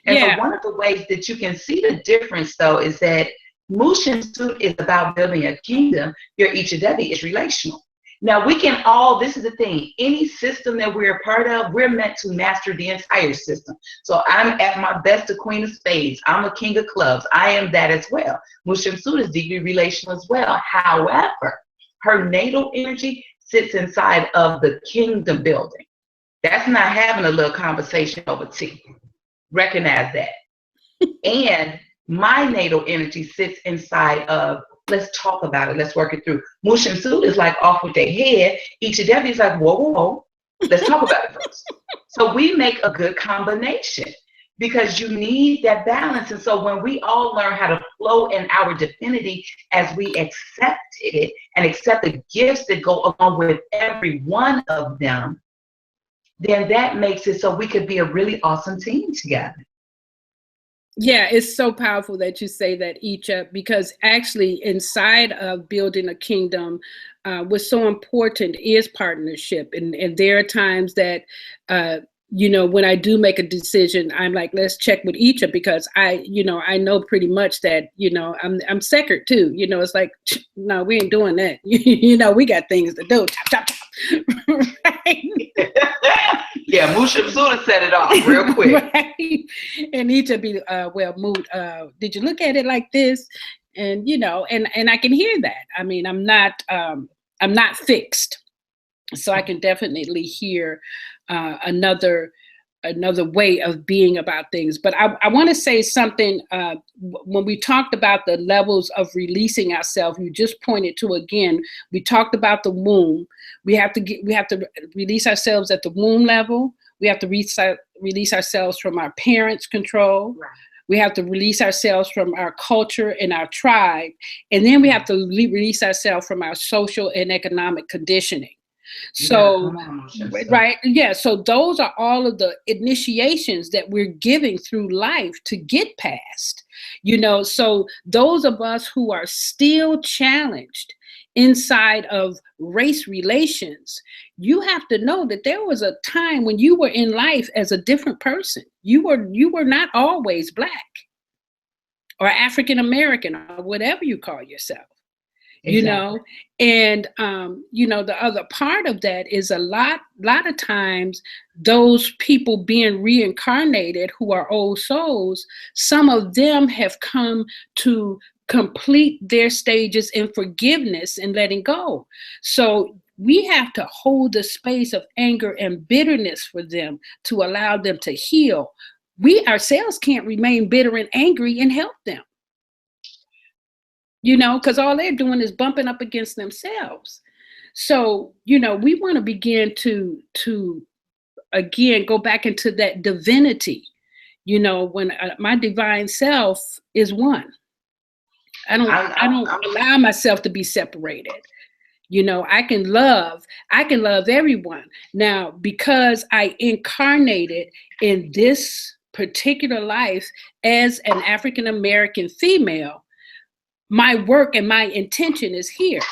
[SPEAKER 2] And so one of the ways that you can see the difference, though, is that Mu Shemsu-t is about building a kingdom. Your Iccha is relational. Now, we can all, this is the thing, any system that we're a part of, we're meant to master the entire system. So I'm at my best a queen of spades. I'm a king of clubs. I am that as well. Mu Shemsu-t is deeply relational as well. However, her natal energy sits inside of the kingdom building. That's not having a little conversation over tea. Recognize that. And my natal energy sits inside of, let's talk about it. Let's work it through. Mu Shemsu-t is like off with their head. Iccha is like, whoa, whoa, whoa. Let's talk about it first. So we make a good combination because you need that balance. And so when we all learn how to flow in our divinity as we accept it and accept the gifts that go along with every one of them, then that makes it so we could be a really awesome team together.
[SPEAKER 1] Yeah, it's so powerful that you say that, Iccha, because actually inside of building a kingdom, what's so important is partnership. And there are times that, you know, when I do make a decision, I'm like, let's check with Iccha because I know pretty much that, you know, I'm second too. You know, it's like, no, we ain't doing that. You know, we got things to do. Chop, chop, chop. Right?
[SPEAKER 2] Yeah, Mu Shemsu-t set it off real quick.
[SPEAKER 1] Right? And Iccha be, well, Mood, did you look at it like this? And, you know, and I can hear that. I mean, I'm not fixed. So I can definitely hear another way of being about things. But I want to say something. When we talked about the levels of releasing ourselves, you just pointed to again. We talked about the womb. We have to release ourselves at the womb level. We have to release ourselves from our parents' control. Right. We have to release ourselves from our culture and our tribe, and then we have to release ourselves from our social and economic conditioning. So, right, yeah. So those are all of the initiations that we're giving through life to get past, you know. So those of us who are still challenged inside of race relations, you have to know that there was a time when you were in life as a different person. You were not always Black or African American or whatever you call yourself. You know, and, you know, the other part of that is a lot of times those people being reincarnated who are old souls, some of them have come to complete their stages in forgiveness and letting go. So we have to hold the space of anger and bitterness for them to allow them to heal. We ourselves can't remain bitter and angry and help them. You know, because all they're doing is bumping up against themselves. So, you know, we want to begin to again go back into that divinity. You know, when my divine self is one. I don't allow myself to be separated. I can love everyone. Now, because I incarnated in this particular life as an African American female, my work and my intention is here.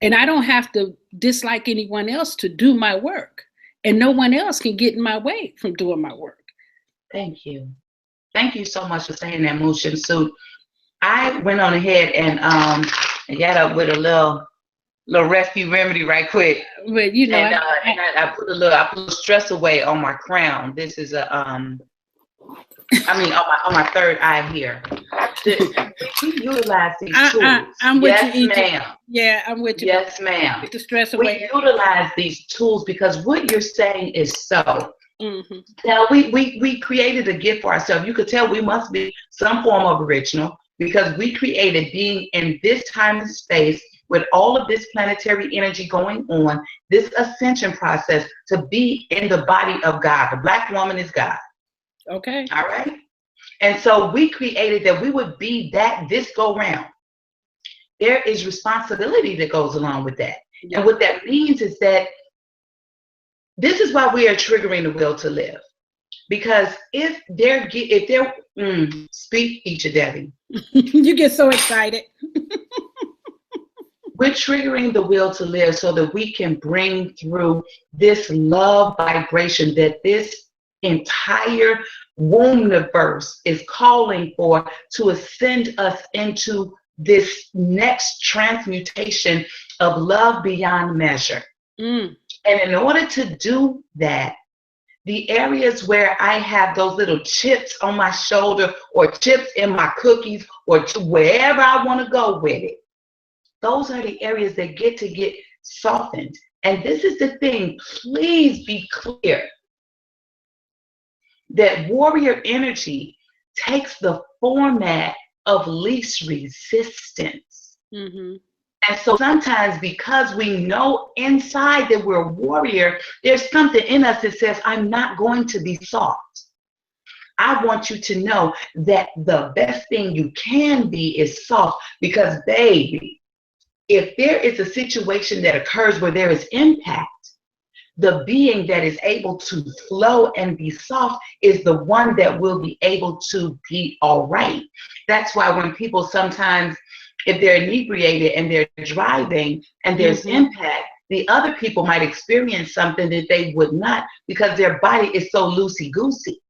[SPEAKER 1] And I don't have to dislike anyone else to do my work. And no one else can get in my way from doing my work.
[SPEAKER 2] Thank you. Thank you so much for saying that, Mu Shemsu-t. I went on ahead and got up with a little rescue remedy right quick.
[SPEAKER 1] But
[SPEAKER 2] I put a stress away on my crown. This is on my third eye here. We utilize these tools.
[SPEAKER 1] I'm with you,
[SPEAKER 2] ma'am.
[SPEAKER 1] Yeah, I'm with you.
[SPEAKER 2] Yes, ma'am.
[SPEAKER 1] Get the stress away.
[SPEAKER 2] We utilize these tools because what you're saying is so.
[SPEAKER 1] Mm-hmm.
[SPEAKER 2] Now we created a gift for ourselves. You could tell we must be some form of original because we created being in this time and space with all of this planetary energy going on, this ascension process to be in the body of God. The Black woman is God.
[SPEAKER 1] Okay.
[SPEAKER 2] All right. And so we created that we would be that this go round. There is responsibility that goes along with that. Yeah. And what that means is that this is why we are triggering the will to live. Because if they're speak, Iccha Debbie.
[SPEAKER 1] You get so excited.
[SPEAKER 2] We're triggering the will to live so that we can bring through this love vibration that this entire womb-niverse is calling for to ascend us into this next transmutation of love beyond measure. And in order to do that, the areas where I have those little chips on my shoulder or chips in my cookies or to wherever I want to go with it, those are the areas that get softened. And this is the thing, please be clear that warrior energy takes the format of least resistance.
[SPEAKER 1] Mm-hmm.
[SPEAKER 2] And so sometimes because we know inside that we're a warrior, there's something in us that says, I'm not going to be soft. I want you to know that the best thing you can be is soft because, baby, if there is a situation that occurs where there is impact, the being that is able to flow and be soft is the one that will be able to be all right. That's why when people sometimes, if they're inebriated and they're driving and there's impact, the other people might experience something that they would not because their body is so loosey-goosey.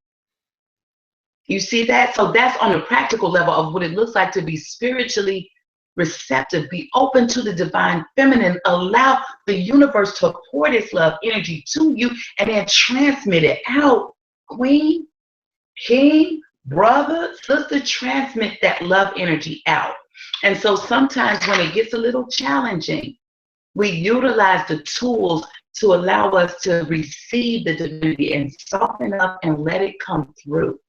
[SPEAKER 2] You see that? So that's on a practical level of what it looks like to be spiritually receptive, be open to the divine feminine, allow the universe to pour this love energy to you and then transmit it out. Queen, king, brother, sister, transmit that love energy out. And so sometimes when it gets a little challenging, we utilize the tools to allow us to receive the divinity and soften up and let it come through.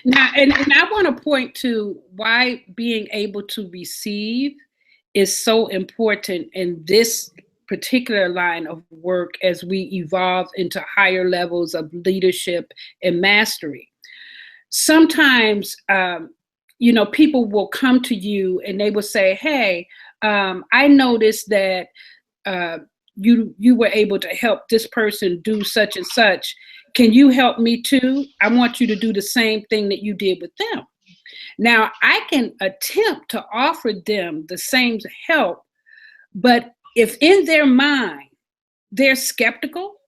[SPEAKER 1] Now, and I want to point to why being able to receive is so important in this particular line of work as we evolve into higher levels of leadership and mastery. Sometimes, people will come to you and they will say, hey, I noticed that you were able to help this person do such and such. Can you help me too? I want you to do the same thing that you did with them. Now, I can attempt to offer them the same help, but if in their mind they're skeptical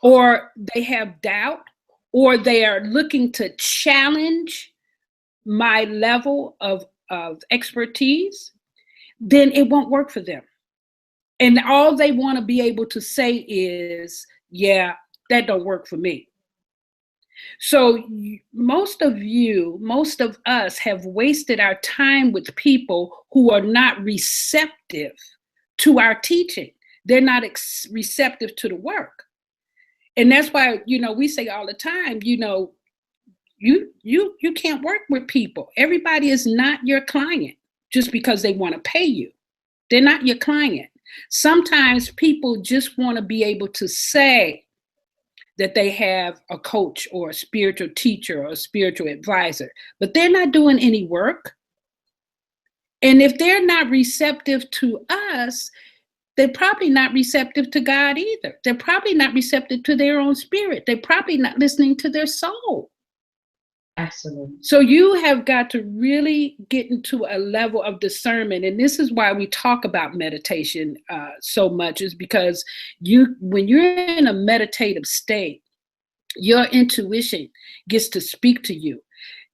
[SPEAKER 1] or they have doubt or they are looking to challenge my level of expertise, then it won't work for them. And all they want to be able to say is, yeah, that don't work for me. So most of us have wasted our time with people who are not receptive to our teaching. They're not receptive to the work. And that's why, we say all the time, you can't work with people. Everybody is not your client just because they want to pay you. They're not your client. Sometimes people just want to be able to say that they have a coach or a spiritual teacher or a spiritual advisor, but they're not doing any work. And if they're not receptive to us, they're probably not receptive to God either. They're probably not receptive to their own spirit. They're probably not listening to their soul.
[SPEAKER 2] Absolutely.
[SPEAKER 1] So you have got to really get into a level of discernment. And this is why we talk about meditation so much, is because when you're in a meditative state, your intuition gets to speak to you.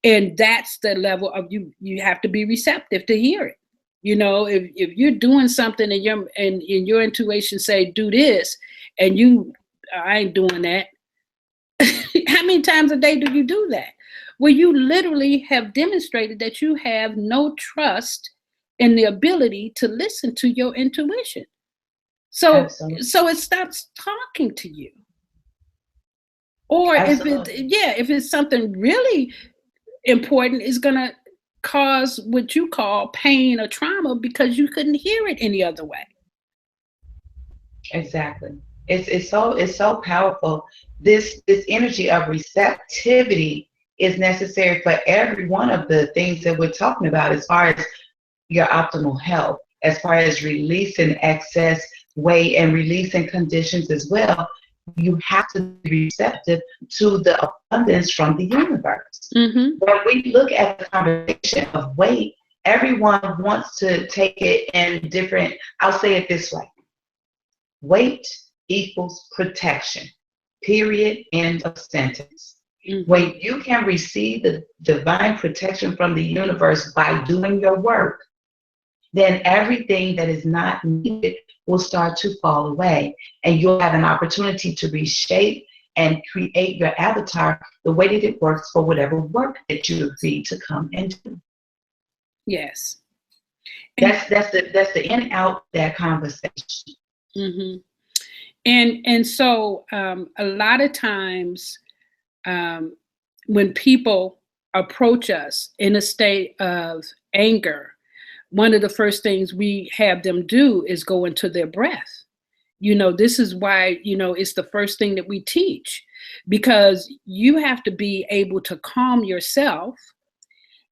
[SPEAKER 1] And that's the level of you have to be receptive to hear it. You know, if you're doing something and your intuition say, do this, and I ain't doing that. How many times a day do you do that? Well, you literally have demonstrated that you have no trust in the ability to listen to your intuition. So it stops talking to you. Or if it's something really important, it's going to cause what you call pain or trauma because you couldn't hear it any other way.
[SPEAKER 2] Exactly. It's so powerful. This energy of receptivity is necessary for every one of the things that we're talking about, as far as your optimal health, as far as releasing excess weight and releasing conditions as well. You have to be receptive to the abundance from the universe.
[SPEAKER 1] Mm-hmm.
[SPEAKER 2] When we look at the conversation of weight, everyone wants to take it in different, I'll say it this way. Weight equals protection. Period. End of sentence. Mm-hmm. When you can receive the divine protection from the universe by doing your work, then everything that is not needed will start to fall away. And you'll have an opportunity to reshape and create your avatar the way that it works for whatever work that you agree to come and do.
[SPEAKER 1] Yes.
[SPEAKER 2] That's the in and out that conversation.
[SPEAKER 1] Mm-hmm. And so a lot of times when people approach us in a state of anger, one of the first things we have them do is go into their breath. You know, this is why, you know, it's the first thing that we teach, because you have to be able to calm yourself.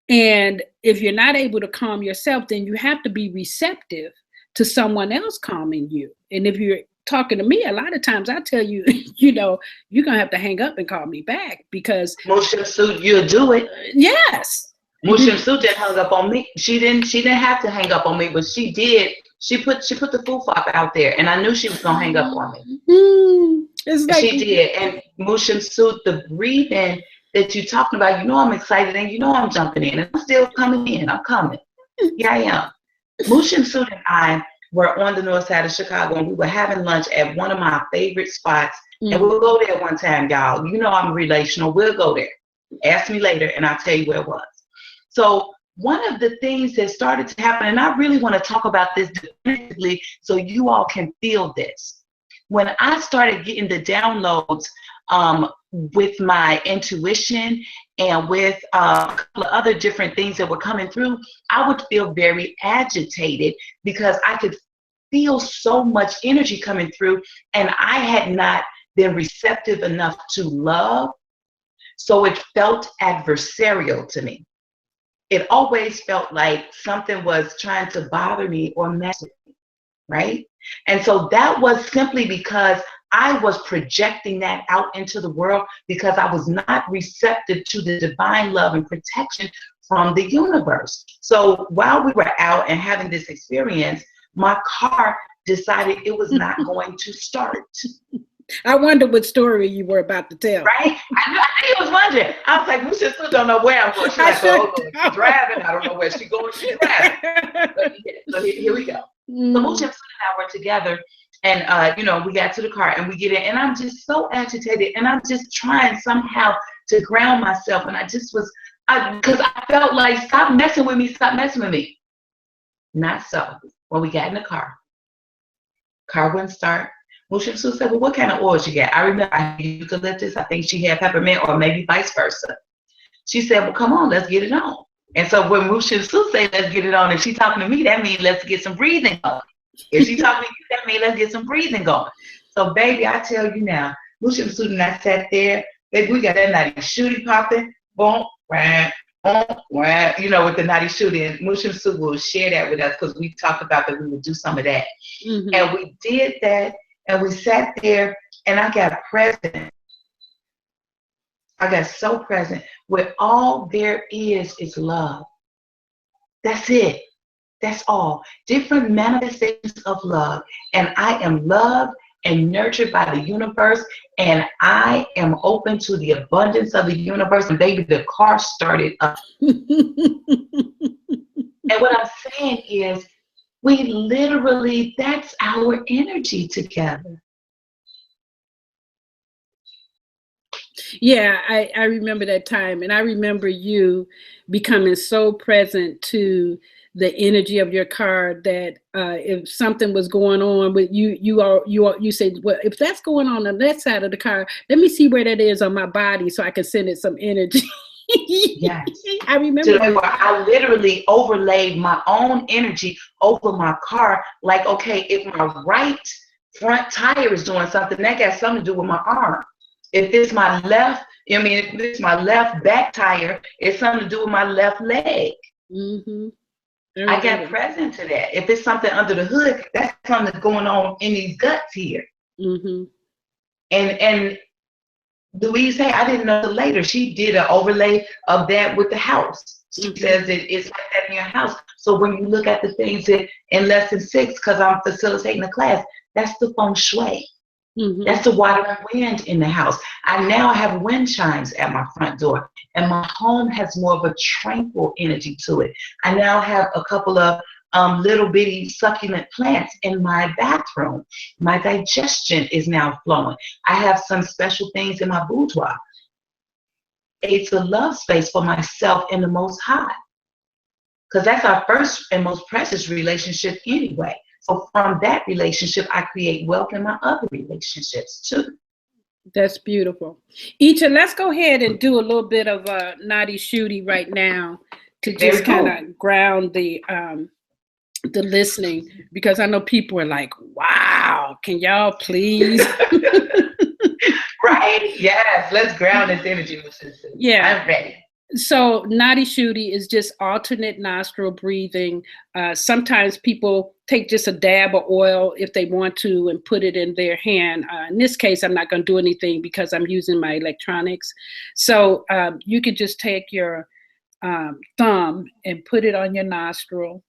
[SPEAKER 1] And if you're not able to calm yourself, then you have to be receptive to someone else calming you. And if you're talking to me, a lot of times I tell you, you know, you're going to have to hang up and call me back, because
[SPEAKER 2] Mu Shemsu-t, you'll do it.
[SPEAKER 1] Yes.
[SPEAKER 2] Mu Shemsu-t didn't hang up on me. She didn't have to hang up on me, but she did. She put the foo-fop out there, and I knew she was gonna hang up on me.
[SPEAKER 1] It's like,
[SPEAKER 2] she did. And Mu Shemsu-t, the breathing that you're talking about, you know I'm excited, and you know I'm jumping in, and I'm still coming in. I'm coming. Yeah, I am. Mu Shemsu-t and I were on the north side of Chicago, and we were having lunch at one of my favorite spots. And we'll go there one time, y'all. You know I'm relational. We'll go there. Ask me later, and I'll tell you where it was. So one of the things that started to happen, and I really want to talk about this definitively so you all can feel this. When I started getting the downloads with my intuition and with a couple of other different things that were coming through, I would feel very agitated because I could feel so much energy coming through, and I had not been receptive enough to love. So it felt adversarial to me. It always felt like something was trying to bother me or mess with me, right? And so that was simply because I was projecting that out into the world, because I was not receptive to the divine love and protection from the universe. So while we were out and having this experience, my car decided it was not going to start.
[SPEAKER 1] I wonder what story you were about to tell.
[SPEAKER 2] Right? I was wondering. I was like, Mu Shemsu-t don't know where I'm going. She's like, oh, she's driving. I don't know where she's going. She's driving. So here we go. So Mu Shemsu-t and I were together, and you know, we got to the car and we get in, and I'm just so agitated, and I'm just trying somehow to ground myself, and I just was, because I felt like, stop messing with me, stop messing with me. Not so. When we got in the car wouldn't start. Mu Shemsu-t said, well, what kind of oils you got? I remember I had eucalyptus. I think she had peppermint, or maybe vice versa. She said, well, come on, let's get it on. And so when Mu Shemsu-t said, let's get it on, if she's talking to me, that means let's get some breathing going. If she's talking to you, that means let's get some breathing going. So, baby, I tell you now, Mu Shemsu-t and I sat there. Baby, we got that night shooty popping. Boom, bam, well, with the naughty shooting, and Mu Shemsu will share that with us because we talked about that we would do some of that.
[SPEAKER 1] Mm-hmm.
[SPEAKER 2] And we did that, and we sat there, and I got present. I got so present where all there is love. That's it. That's all. Different manifestations of love. And I am loved and nurtured by the universe. And I am open to the abundance of the universe. And baby, the car started up. And what I'm saying is, we literally, that's our energy together.
[SPEAKER 1] Yeah, I remember that time, and I remember you becoming so present to the energy of your car that if something was going on with you, you said, well, if that's going on that side of the car, let me see where that is on my body so I can send it some energy.
[SPEAKER 2] Yes.
[SPEAKER 1] I remember
[SPEAKER 2] where I literally overlaid my own energy over my car. Like, okay, if my right front tire is doing something, that got something to do with my arm. If it's my left, if it's my left back tire, it's something to do with my left leg.
[SPEAKER 1] Mm-hmm.
[SPEAKER 2] I got present to that. If it's something under the hood, that's something that's going on in these guts here.
[SPEAKER 1] Mm-hmm.
[SPEAKER 2] And Louise, hey, I didn't know till later. She did an overlay of that with the house. She
[SPEAKER 1] Mm-hmm.
[SPEAKER 2] says it's like that in your house. So when you look at the things in lesson 6, because I'm facilitating the class, that's the feng shui.
[SPEAKER 1] Mm-hmm.
[SPEAKER 2] That's the water and wind in the house. I now have wind chimes at my front door, and my home has more of a tranquil energy to it. I now have a couple of little bitty succulent plants in my bathroom. My digestion is now flowing. I have some special things in my boudoir. It's a love space for myself and the Most High, because that's our first and most precious relationship anyway. So from that relationship, I create wealth in my other relationships too.
[SPEAKER 1] That's beautiful. Iccha, let's go ahead and do a little bit of naughty shooty right now to just kind of ground the listening, because I know people are like, wow, can y'all please?
[SPEAKER 2] Right? Yes, let's ground this energy. Yeah, I'm ready.
[SPEAKER 1] So naughty shooty is just alternate nostril breathing. Sometimes people take just a dab of oil if they want to and put it in their hand. In this case, I'm not going to do anything because I'm using my electronics. So you could just take your thumb and put it on your nostril.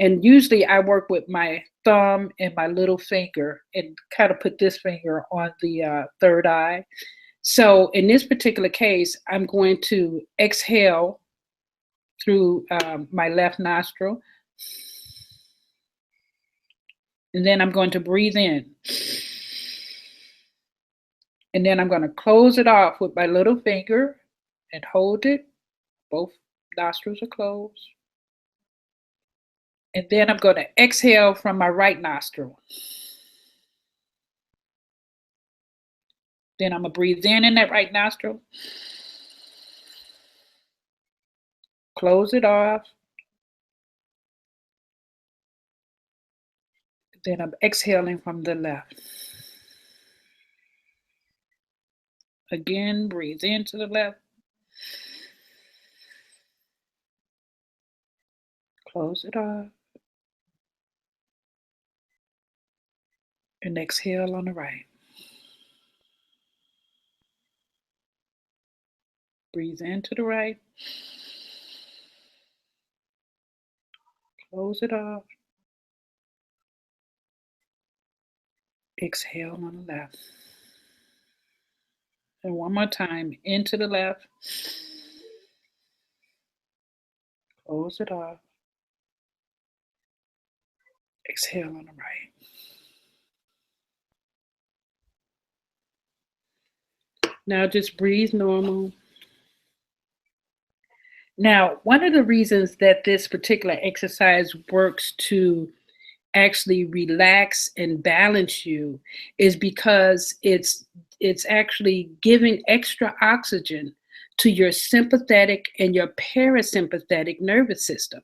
[SPEAKER 1] And usually I work with my thumb and my little finger and kind of put this finger on the third eye. So in this particular case, I'm going to exhale through my left nostril. And then I'm going to breathe in. And then I'm going to close it off with my little finger and hold it. Both nostrils are closed. And then I'm going to exhale from my right nostril. Then I'm going to breathe in that right nostril. Close it off. Then I'm exhaling from the left. Again, breathe into the left. Close it off. And exhale on the right. Breathe into the right. Close it off. Exhale on the left. And one more time, into the left. Close it off. Exhale on the right. Now just breathe normal. Now, one of the reasons that this particular exercise works to actually relax and balance you is because it's actually giving extra oxygen to your sympathetic and your parasympathetic nervous system.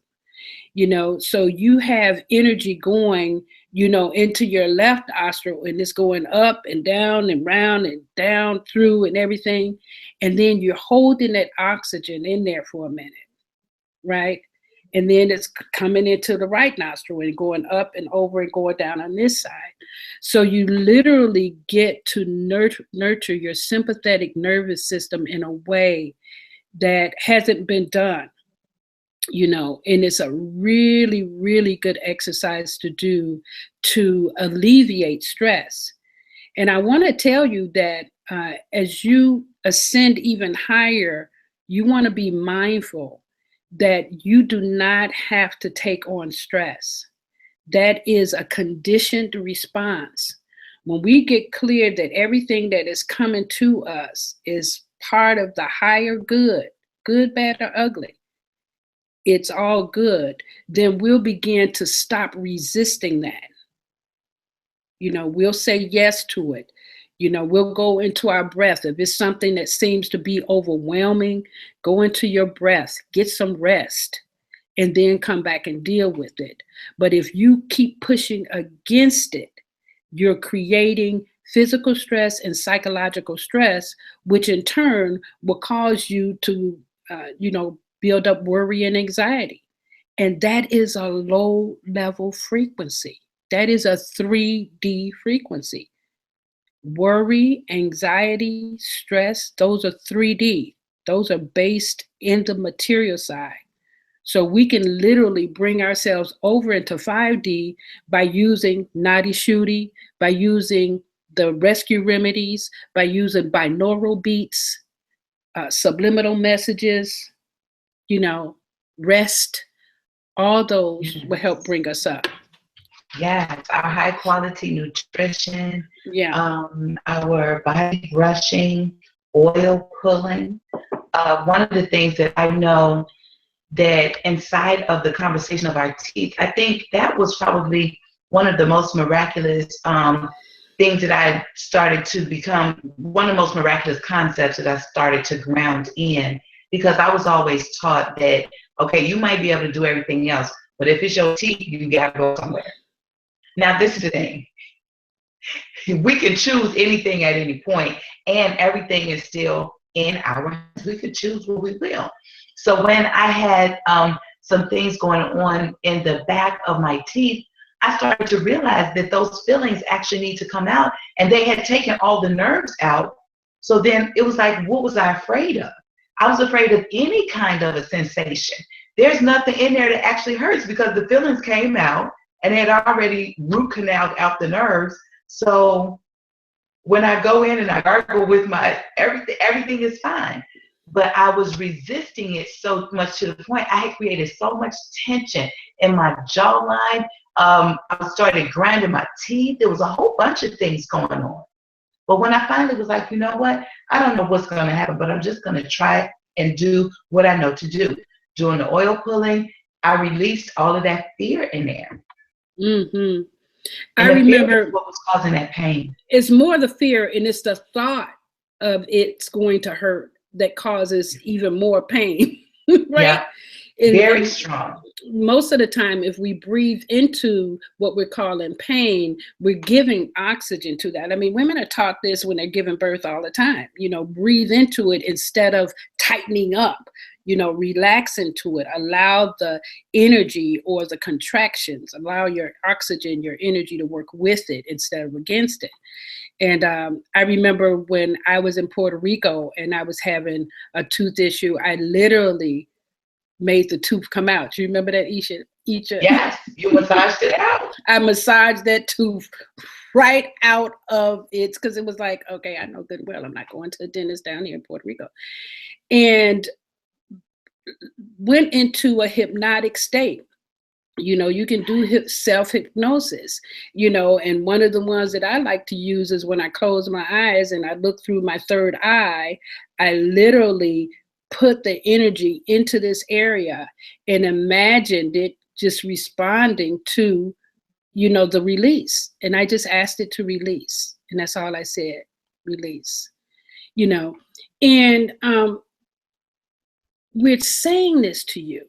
[SPEAKER 1] So you have energy going, into your left nostril, and it's going up and down and round and down through and everything. And then you're holding that oxygen in there for a minute. right? And then it's coming into the right nostril and going up and over and going down on this side. So you literally get to nurture your sympathetic nervous system in a way that hasn't been done, and it's a really, really good exercise to do to alleviate stress. And I want to tell you that as you ascend even higher, you want to be mindful that you do not have to take on stress. That is a conditioned response. When we get clear that everything that is coming to us is part of the higher good, bad, or ugly, it's all good, then we'll begin to stop resisting that. We'll say yes to it. We'll go into our breath. If it's something that seems to be overwhelming, go into your breath, get some rest, and then come back and deal with it. But if you keep pushing against it, you're creating physical stress and psychological stress, which in turn will cause you to, build up worry and anxiety. And that is a low level frequency. That is a 3D frequency. Worry, anxiety, stress, those are 3D. Those are based in the material side. So we can literally bring ourselves over into 5D by using nadi shuti, by using the rescue remedies, by using binaural beats, subliminal messages, rest. All those will help bring us up.
[SPEAKER 2] Yes, our high quality nutrition,
[SPEAKER 1] Yeah.
[SPEAKER 2] our body brushing, oil pulling. One of the things that I know that inside of the conversation of our teeth, I think that was probably one of the most miraculous things that I started to become, one of the most miraculous concepts that I started to ground in, because I was always taught that, okay, you might be able to do everything else, but if it's your teeth, you gotta go somewhere. Now, this is the thing. We can choose anything at any point, and everything is still in our hands. We could choose what we will. So when I had some things going on in the back of my teeth, I started to realize that those feelings actually need to come out, and they had taken all the nerves out. So then it was like, what was I afraid of? I was afraid of any kind of a sensation. There's nothing in there that actually hurts because the feelings came out and had already root canaled out the nerves. So when I go in and I gargle with my everything is fine. But I was resisting it so much to the point I had created so much tension in my jawline. I started grinding my teeth. There was a whole bunch of things going on. But when I finally was like, you know what? I don't know what's going to happen, but I'm just going to try and do what I know to do. Doing the oil pulling, I released all of that fear in there.
[SPEAKER 1] Mm-hmm.
[SPEAKER 2] And
[SPEAKER 1] I
[SPEAKER 2] the fear
[SPEAKER 1] remember
[SPEAKER 2] is what was causing that pain.
[SPEAKER 1] It's more the fear, and it's the thought of it's going to hurt that causes even more pain, right?
[SPEAKER 2] Yeah, very strong.
[SPEAKER 1] Most of the time, if we breathe into what we're calling pain, we're giving oxygen to that. I mean, women are taught this when they're giving birth all the time. Breathe into it instead of tightening up. Relax into it. Allow the energy or the contractions, allow your oxygen, your energy to work with it instead of against it. And I remember when I was in Puerto Rico and I was having a tooth issue, I literally made the tooth come out. Do you remember that, Iccha?
[SPEAKER 2] Yes, you massaged it out.
[SPEAKER 1] I massaged that tooth right out of it because it was like, okay, I know good and well I'm not going to a dentist down here in Puerto Rico. And went into a hypnotic state. You can do self-hypnosis, and one of the ones that I like to use is when I close my eyes and I look through my third eye, I literally put the energy into this area and imagined it just responding to, the release. And I just asked it to release. And that's all I said, release, and we're saying this to you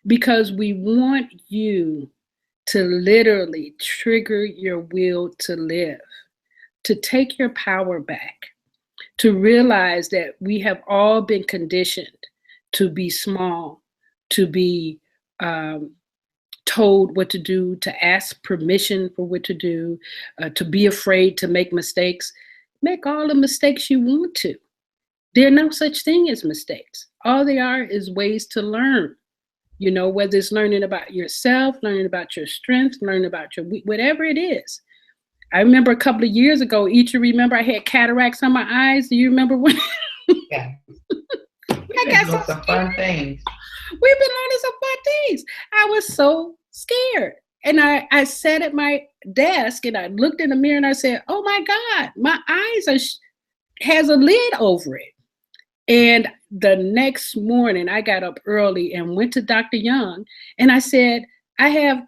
[SPEAKER 1] because we want you to literally trigger your will to live, to take your power back, to realize that we have all been conditioned to be small, to be told what to do, to ask permission for what to do, to be afraid to make mistakes. Make all the mistakes you want to. There are no such thing as mistakes. All they are is ways to learn. You know, whether it's learning about yourself, learning about your strengths, learning about your whatever it is. I remember a couple of years ago, Iccha, remember I had cataracts on my eyes? Do you remember when?
[SPEAKER 2] Yeah.
[SPEAKER 1] I
[SPEAKER 2] We've
[SPEAKER 1] got
[SPEAKER 2] been doing some fun things.
[SPEAKER 1] We've been learning some fun things. I was so scared. And I sat at my desk and I looked in the mirror and I said, oh my God, my eyes has a lid over it. And the next morning I got up early and went to Dr. Young and I said, I have,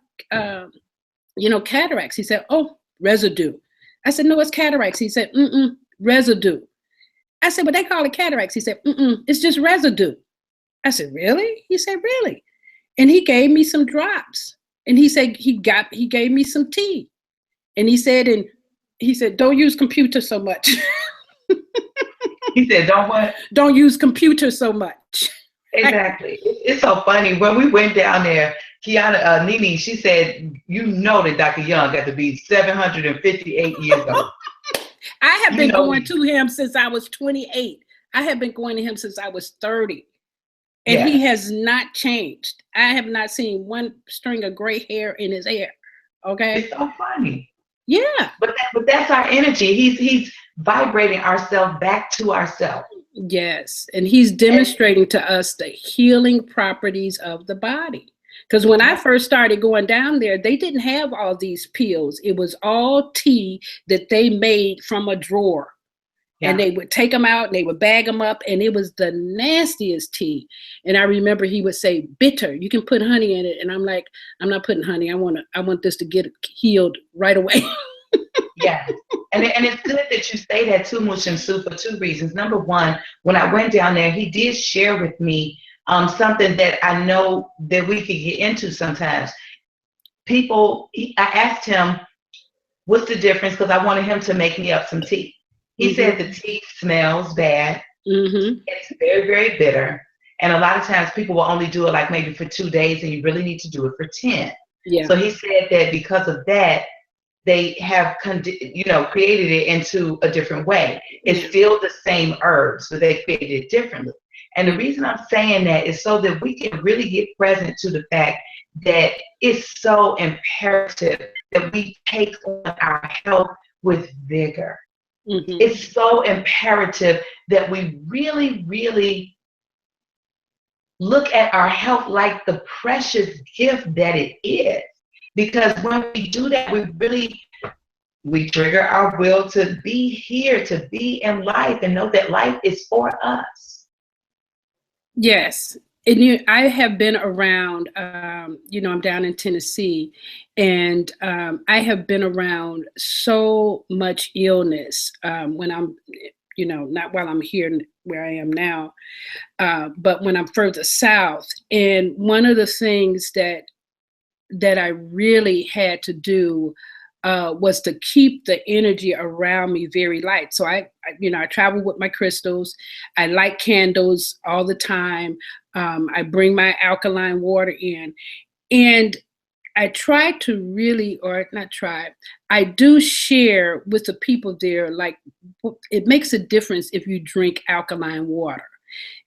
[SPEAKER 1] cataracts. He said, oh, residue. I said, no, it's cataracts. He said, residue. I said, but they call it cataracts. He said, it's just residue. I said, really? He said, really? And he gave me some drops. And he said, he gave me some tea. And he said, don't use computer so much.
[SPEAKER 2] He said, don't what?
[SPEAKER 1] Don't use computer so much.
[SPEAKER 2] Exactly. It's so funny. When we went down there, Kiana, Nene, she said, you know that Dr. Young got to be 758 years old.
[SPEAKER 1] I have been going to him since I was 28. I have been going to him since I was 30. And he has not changed. I have not seen one string of gray hair in his hair. Okay.
[SPEAKER 2] It's so funny.
[SPEAKER 1] Yeah.
[SPEAKER 2] But that's our energy. He's vibrating ourselves back to ourselves.
[SPEAKER 1] Yes. And he's demonstrating to us the healing properties of the body. Because when I first started going down there, they didn't have all these pills. It was all tea that they made from a drawer. Yeah. And they would take them out and they would bag them up. And it was the nastiest tea. And I remember he would say, bitter, you can put honey in it. And I'm like, I'm not putting honey. I want this to get healed right away.
[SPEAKER 2] Yeah. And it's good that you say that too, Mu Shemsu, for two reasons. Number one, when I went down there, he did share with me something that I know that we could get into sometimes. I asked him, what's the difference? Because I wanted him to make me up some tea. He said the tea smells bad. It's very, very bitter. And a lot of times people will only do it like maybe for 2 days and you really need to do it for 10. Yeah. So he said that because of that, they have, created it into a different way. It's still the same herbs, but they created it differently. And the reason I'm saying that is so that we can really get present to the fact that it's so imperative that we take on our health with vigor. It's so imperative that we really, really look at our health like the precious gift that it is. Because when we do that, we trigger our will to be here, to be in life, and know that life is for us.
[SPEAKER 1] Yes. And I have been around, I'm down in Tennessee, and I have been around so much illness when I'm, not while I'm here where I am now, but when I'm further south. And one of the things that I really had to do was to keep the energy around me very light. So I travel with my crystals. I light candles all the time. I bring my alkaline water in, and I try to really, or not try, I do share with the people there, like it makes a difference if you drink alkaline water.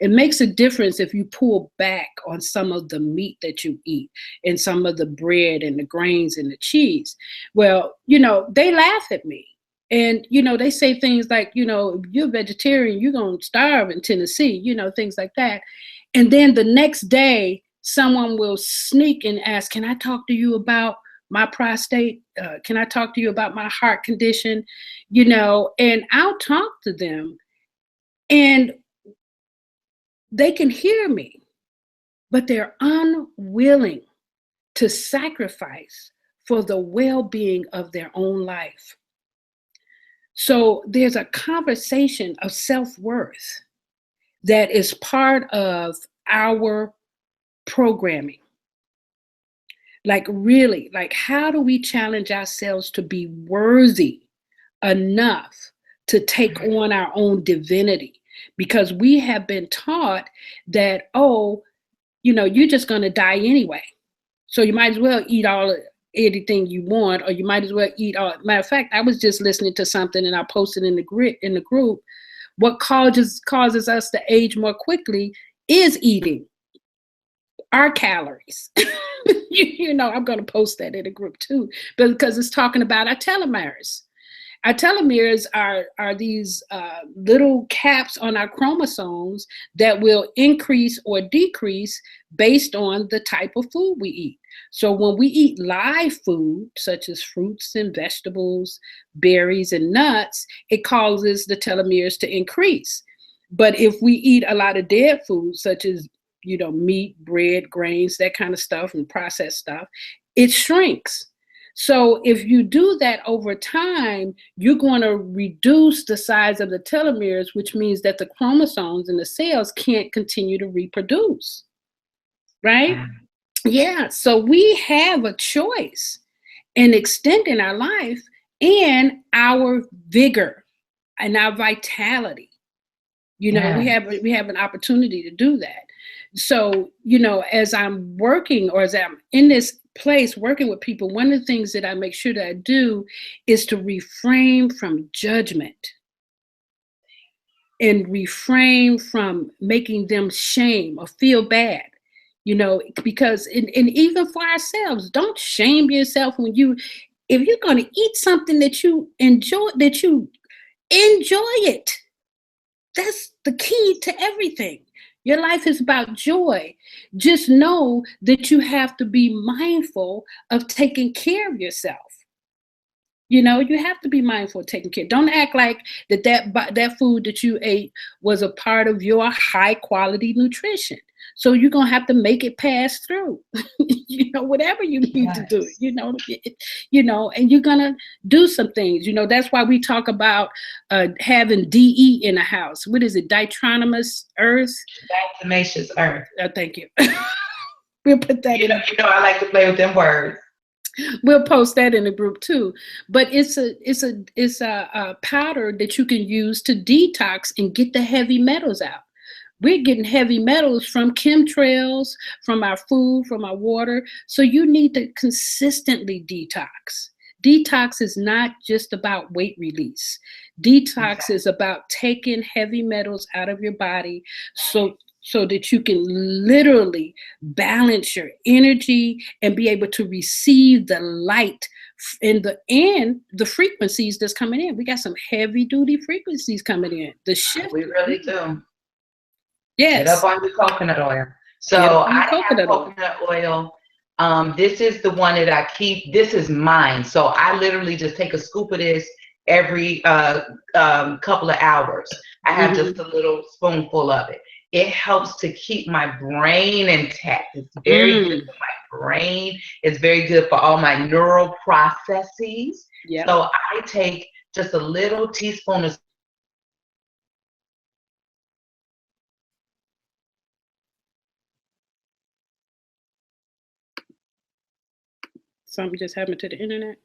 [SPEAKER 1] It makes a difference if you pull back on some of the meat that you eat and some of the bread and the grains and the cheese. Well, they laugh at me. And, they say things like, if you're vegetarian, you're going to starve in Tennessee, things like that. And then the next day, someone will sneak and ask, can I talk to you about my prostate? Can I talk to you about my heart condition? And I'll talk to them. And they can hear me, but they're unwilling to sacrifice for the well-being of their own life. So there's a conversation of self-worth that is part of our programming. Like really, how do we challenge ourselves to be worthy enough to take on our own divinity? Because we have been taught that, you're just going to die anyway. So you might as well eat anything you want, or you might as well eat all. Matter of fact, I was just listening to something and I posted in the group. What causes us to age more quickly is eating our calories. I'm going to post that in the group too, because it's talking about our telomeres. Our telomeres are these little caps on our chromosomes that will increase or decrease based on the type of food we eat. So when we eat live food, such as fruits and vegetables, berries and nuts, it causes the telomeres to increase. But if we eat a lot of dead food, such as meat, bread, grains, that kind of stuff, and processed stuff, it shrinks. So if you do that over time, you're going to reduce the size of the telomeres, which means that the chromosomes in the cells can't continue to reproduce, right? Yeah, so we have a choice in extending our life and our vigor and our vitality. We have an opportunity to do that. So, as I'm working, or as I'm in this place working with people, one of the things that I make sure that I do is to refrain from judgment and refrain from making them shame or feel bad, because and even for ourselves, don't shame yourself if you're going to eat something that you enjoy it. That's the key to everything. Your life is about joy. Just know that you have to be mindful of taking care of yourself. You have to be mindful of taking care. Don't act like that food that you ate was a part of your high quality nutrition. So you're going to have to make it pass through, whatever you need to do, and you're going to do some things, that's why we talk about having DE in a house. What is it? Diatomaceous earth?
[SPEAKER 2] Diatomaceous earth.
[SPEAKER 1] Thank you. We'll put that in.
[SPEAKER 2] I like to play with them words.
[SPEAKER 1] We'll post that in the group too. But it's a powder that you can use to detox and get the heavy metals out. We're getting heavy metals from chemtrails, from our food, from our water. So you need to consistently detox. Detox is not just about weight release. Detox is about taking heavy metals out of your body so that you can literally balance your energy and be able to receive the light and the frequencies that's coming in. We got some heavy duty frequencies coming in. The shift.
[SPEAKER 2] We really do.
[SPEAKER 1] Yes.
[SPEAKER 2] Get up on the coconut oil. So I have coconut oil. This is the one that I keep. This is mine. So I literally just take a scoop of this every couple of hours. I have just a little spoonful of it. It helps to keep my brain intact. It's very good for my brain. It's very good for all my neural processes. Yep. So I take just a little teaspoon of
[SPEAKER 1] something just happened to the internet.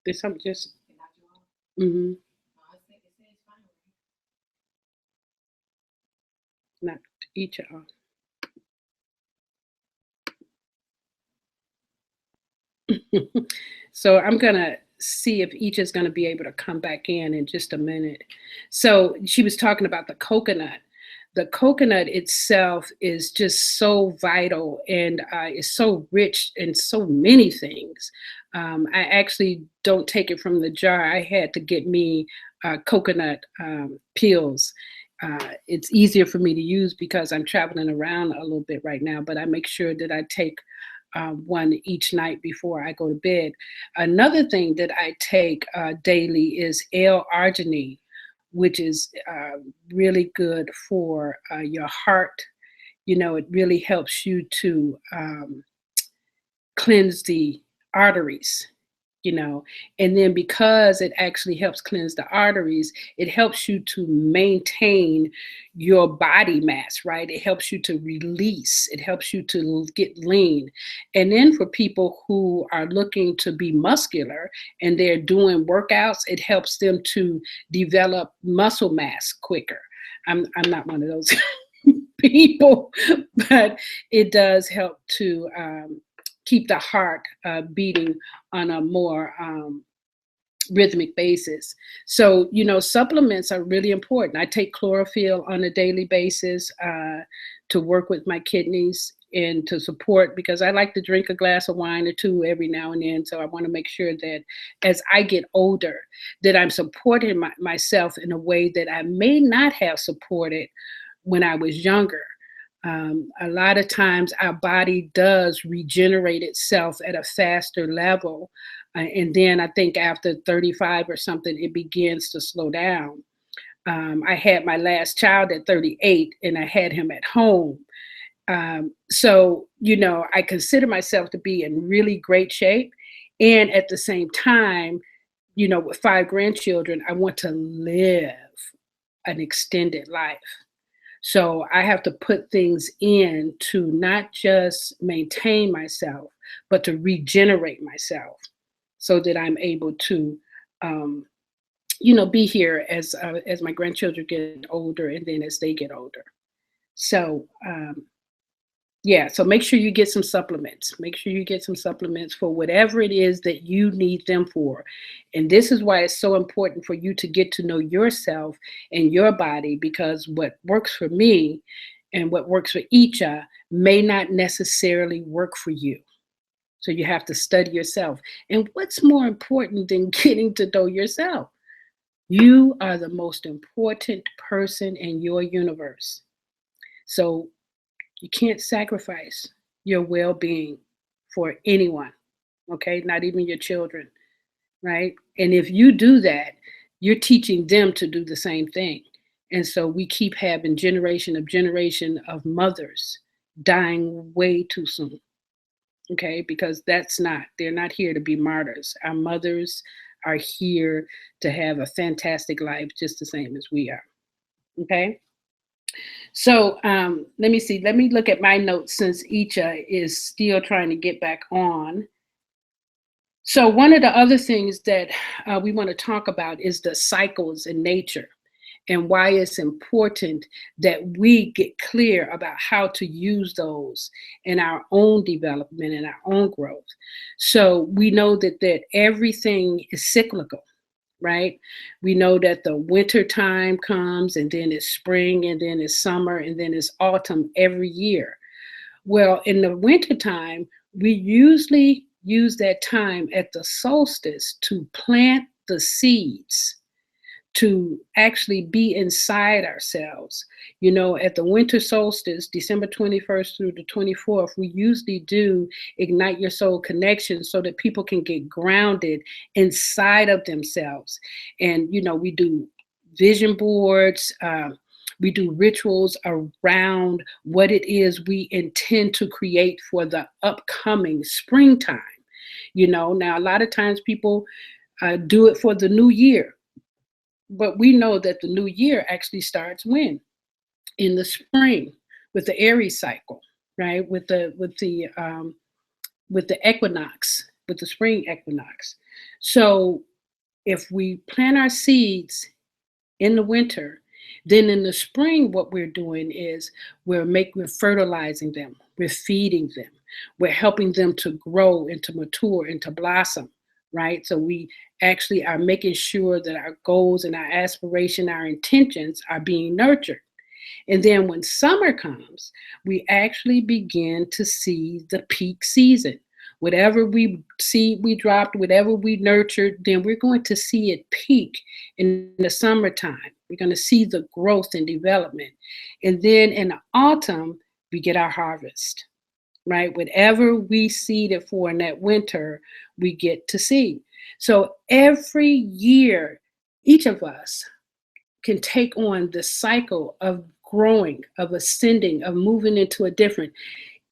[SPEAKER 1] Did something just? Not Iccha. So I'm gonna see if Iccha's gonna be able to come back in just a minute. So she was talking about the coconut. The coconut itself is just so vital and is so rich in so many things. I actually don't take it from the jar. I had to get me coconut peels. It's easier for me to use because I'm traveling around a little bit right now, but I make sure that I take one each night before I go to bed. Another thing that I take daily is L-arginine, which is really good for your heart. It really helps you to cleanse the arteries you know. And then because it actually helps cleanse the arteries, it helps you to maintain your body mass, right? It helps you to release, it helps you to get lean. And then for people who are looking to be muscular and they're doing workouts, it helps them to develop muscle mass quicker. I'm not one of those people, but it does help to keep the heart beating on a more rhythmic basis. So, you know, supplements are really important. I take chlorophyll on a daily basis to work with my kidneys and to support, because I like to drink a glass of wine or two every now and then. So I want to make sure that as I get older, that I'm supporting myself in a way that I may not have supported when I was younger. A lot of times our body does regenerate itself at a faster level. And then I think after 35 or something, it begins to slow down. I had my last child at 38 and I had him at home. So, you know, I consider myself to be in really great shape. And at the same time, you know, with 5 grandchildren, I want to live an extended life. So I have to put things in to not just maintain myself, but to regenerate myself so that I'm able to, um, you know, be here as my grandchildren get older and then as they get older. So yeah, so make sure you get some supplements. Make sure you get some supplements for whatever it is that you need them for. And this is why it's so important for you to get to know yourself and your body, because what works for me and what works for Iccha may not necessarily work for you. So you have to study yourself. And what's more important than getting to know yourself? You are the most important person in your universe. So you can't sacrifice your well being for anyone, okay? Not even your children, right? And if you do that, you're teaching them to do the same thing. And so we keep having generation of mothers dying way too soon, okay? Because they're not here to be martyrs. Our mothers are here to have a fantastic life just the same as we are, okay? So let me see. Let me look at my notes since Iccha is still trying to get back on. So one of the other things that we want to talk about is the cycles in nature and why it's important that we get clear about how to use those in our own development and our own growth. So we know that everything is cyclical, right? We know that the winter time comes and then it's spring and then it's summer and then it's autumn every year. Well, in the winter time, we usually use that time at the solstice to plant the seeds to actually be inside ourselves. You know, at the winter solstice, December 21st through the 24th, we usually do Ignite Your Soul Connection so that people can get grounded inside of themselves. And, you know, we do vision boards, we do rituals around what it is we intend to create for the upcoming springtime. You know, now a lot of times people do it for the new year, but we know that the new year actually starts when? In the spring with the Aries cycle, right? With the equinox, with the spring equinox. So if we plant our seeds in the winter, then in the spring, what we're doing is we're fertilizing them, we're feeding them, we're helping them to grow and to mature and to blossom, right? So we actually are making sure that our goals and our aspiration, our intentions are being nurtured. And then when summer comes, we actually begin to see the peak season. Whatever we see, we dropped, whatever we nurtured, then we're going to see it peak in the summertime. We're going to see the growth and development. And then in the autumn, we get our harvest, right? Whatever we seeded for in that winter, we get to see. So every year, each of us can take on the cycle of growing, of ascending, of moving into a different.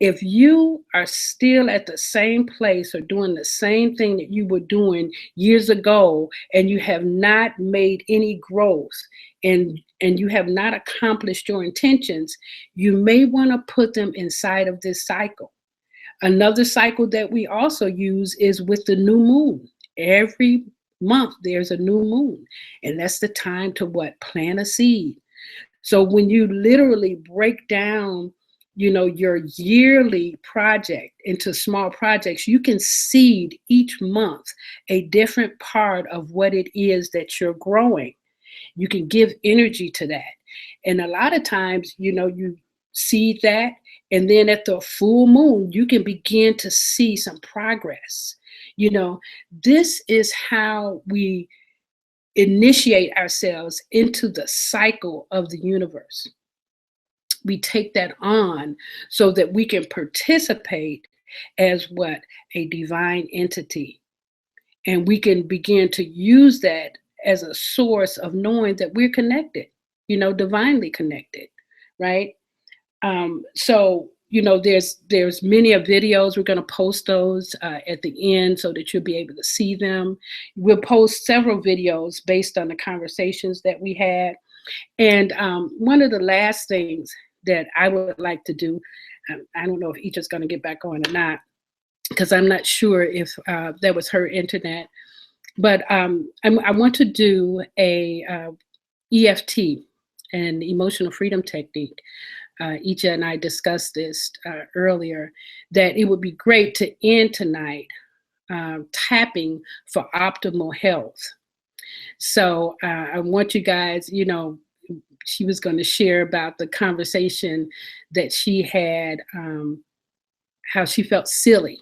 [SPEAKER 1] If you are still at the same place or doing the same thing that you were doing years ago, and you have not made any growth, and you have not accomplished your intentions, you may want to put them inside of this cycle. Another cycle that we also use is with the new moon. Every month there's a new moon, and that's the time to what? Plant a seed. So when you literally break down, your yearly project into small projects, you can seed each month a different part of what it is that you're growing. You can give energy to that. And a lot of times, you seed that, and then at the full moon, you can begin to see some progress. This is how we initiate ourselves into the cycle of the universe. We take that on so that we can participate as what? A divine entity. And we can begin to use that as a source of knowing that we're connected, divinely connected, right? So there's many of videos. We're going to post those at the end so that you'll be able to see them. We'll post several videos based on the conversations that we had. And one of the last things that I would like to do, I don't know if Iccha's going to get back on or not, because I'm not sure if that was her internet, but I want to do a EFT, an emotional freedom technique. Iccha and I discussed this earlier, that it would be great to end tonight tapping for optimal health. So I want you guys, she was going to share about the conversation that she had, how she felt silly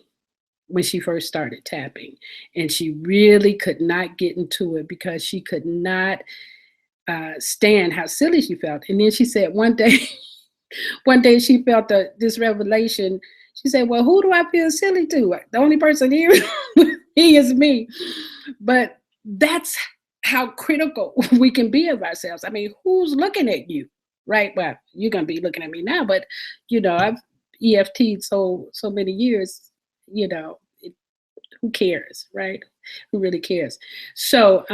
[SPEAKER 1] when she first started tapping. And she really could not get into it because she could not stand how silly she felt. And then she said one day, she felt this revelation. She said, well, who do I feel silly to? The only person here he is me. But that's how critical we can be of ourselves. I mean, who's looking at you, right? Well, you're going to be looking at me now, but I've EFT'd so many years, who cares, right? Who really cares? So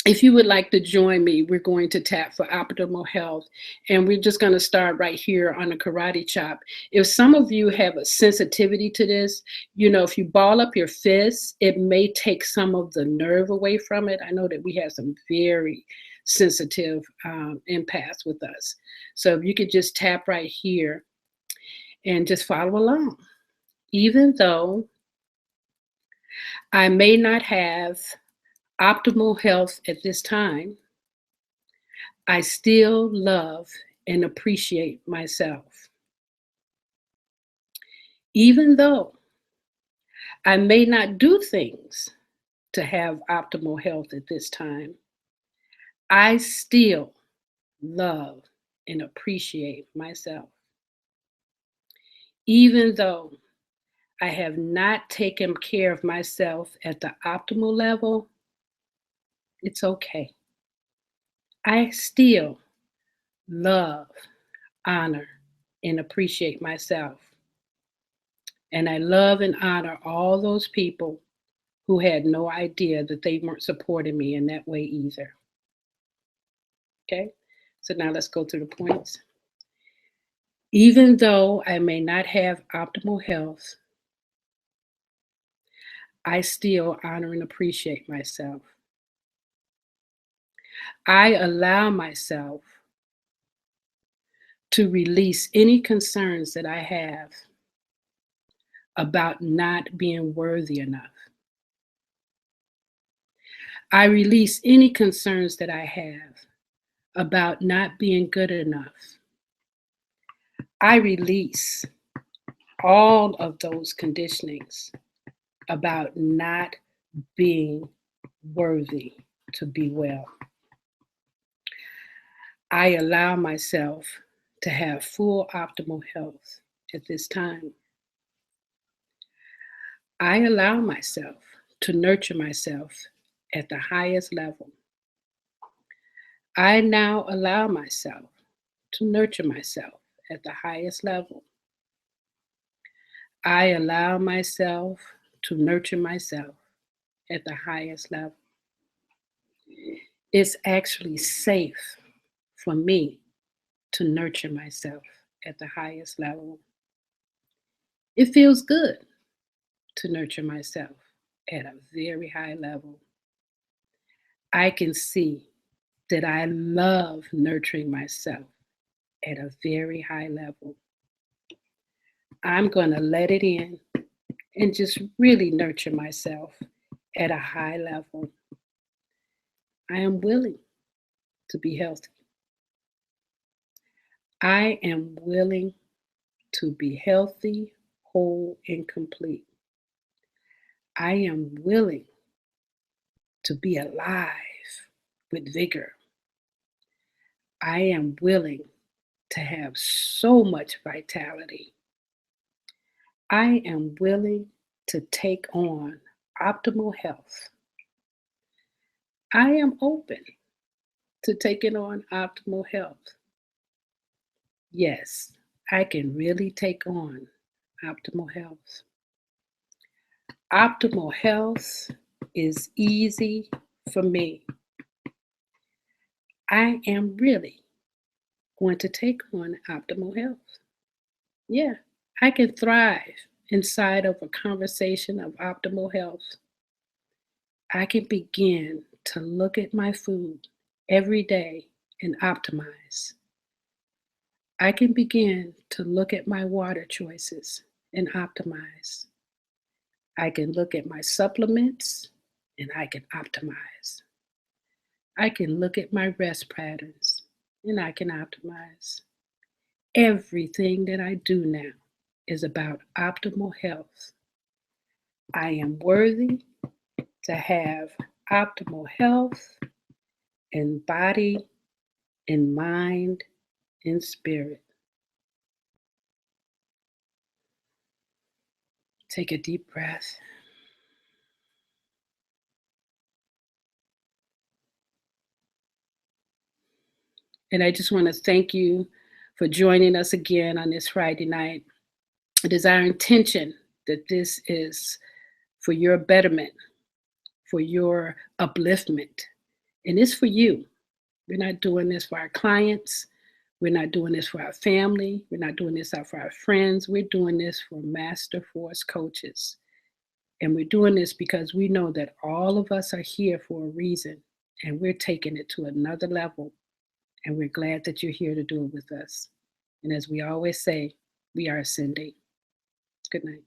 [SPEAKER 1] if you would like to join me, we're going to tap for optimal health. And we're just going to start right here on the karate chop. If some of you have a sensitivity to this, if you ball up your fists, it may take some of the nerve away from it. I know that we have some very sensitive empaths with us. So if you could just tap right here and just follow along. Even though I may not have optimal health at this time, I still love and appreciate myself. Even though I may not do things to have optimal health at this time, I still love and appreciate myself. Even though I have not taken care of myself at the optimal level, it's okay. I still love, honor, and appreciate myself. And I love and honor all those people who had no idea that they weren't supporting me in that way either. Okay, so now let's go through the points. Even though I may not have optimal health, I still honor and appreciate myself. I allow myself to release any concerns that I have about not being worthy enough. I release any concerns that I have about not being good enough. I release all of those conditionings about not being worthy to be well. I allow myself to have full optimal health at this time. I allow myself to nurture myself at the highest level. I now allow myself to nurture myself at the highest level. I allow myself to nurture myself at the highest level. It's actually safe for me to nurture myself at the highest level. It feels good to nurture myself at a very high level. I can see that I love nurturing myself at a very high level. I'm going to let it in and just really nurture myself at a high level. I am willing to be healthy. I am willing to be healthy, whole, and complete. I am willing to be alive with vigor. I am willing to have so much vitality. I am willing to take on optimal health. I am open to taking on optimal health. Yes, I can really take on optimal health. Optimal health is easy for me. I am really going to take on optimal health. Yeah, I can thrive inside of a conversation of optimal health. I can begin to look at my food every day and optimize. I can begin to look at my water choices and optimize. I can look at my supplements and I can optimize. I can look at my rest patterns and I can optimize. Everything that I do now is about optimal health. I am worthy to have optimal health in body, in mind, in spirit. Take a deep breath. And I just want to thank you for joining us again on this Friday night. It is our intention that this is for your betterment, for your upliftment, and it's for you. We're not doing this for our clients. We're not doing this for our family. We're not doing this for our friends. We're doing this for Master Force coaches. And we're doing this because we know that all of us are here for a reason, and we're taking it to another level. And we're glad that you're here to do it with us. And as we always say, we are ascending. Good night.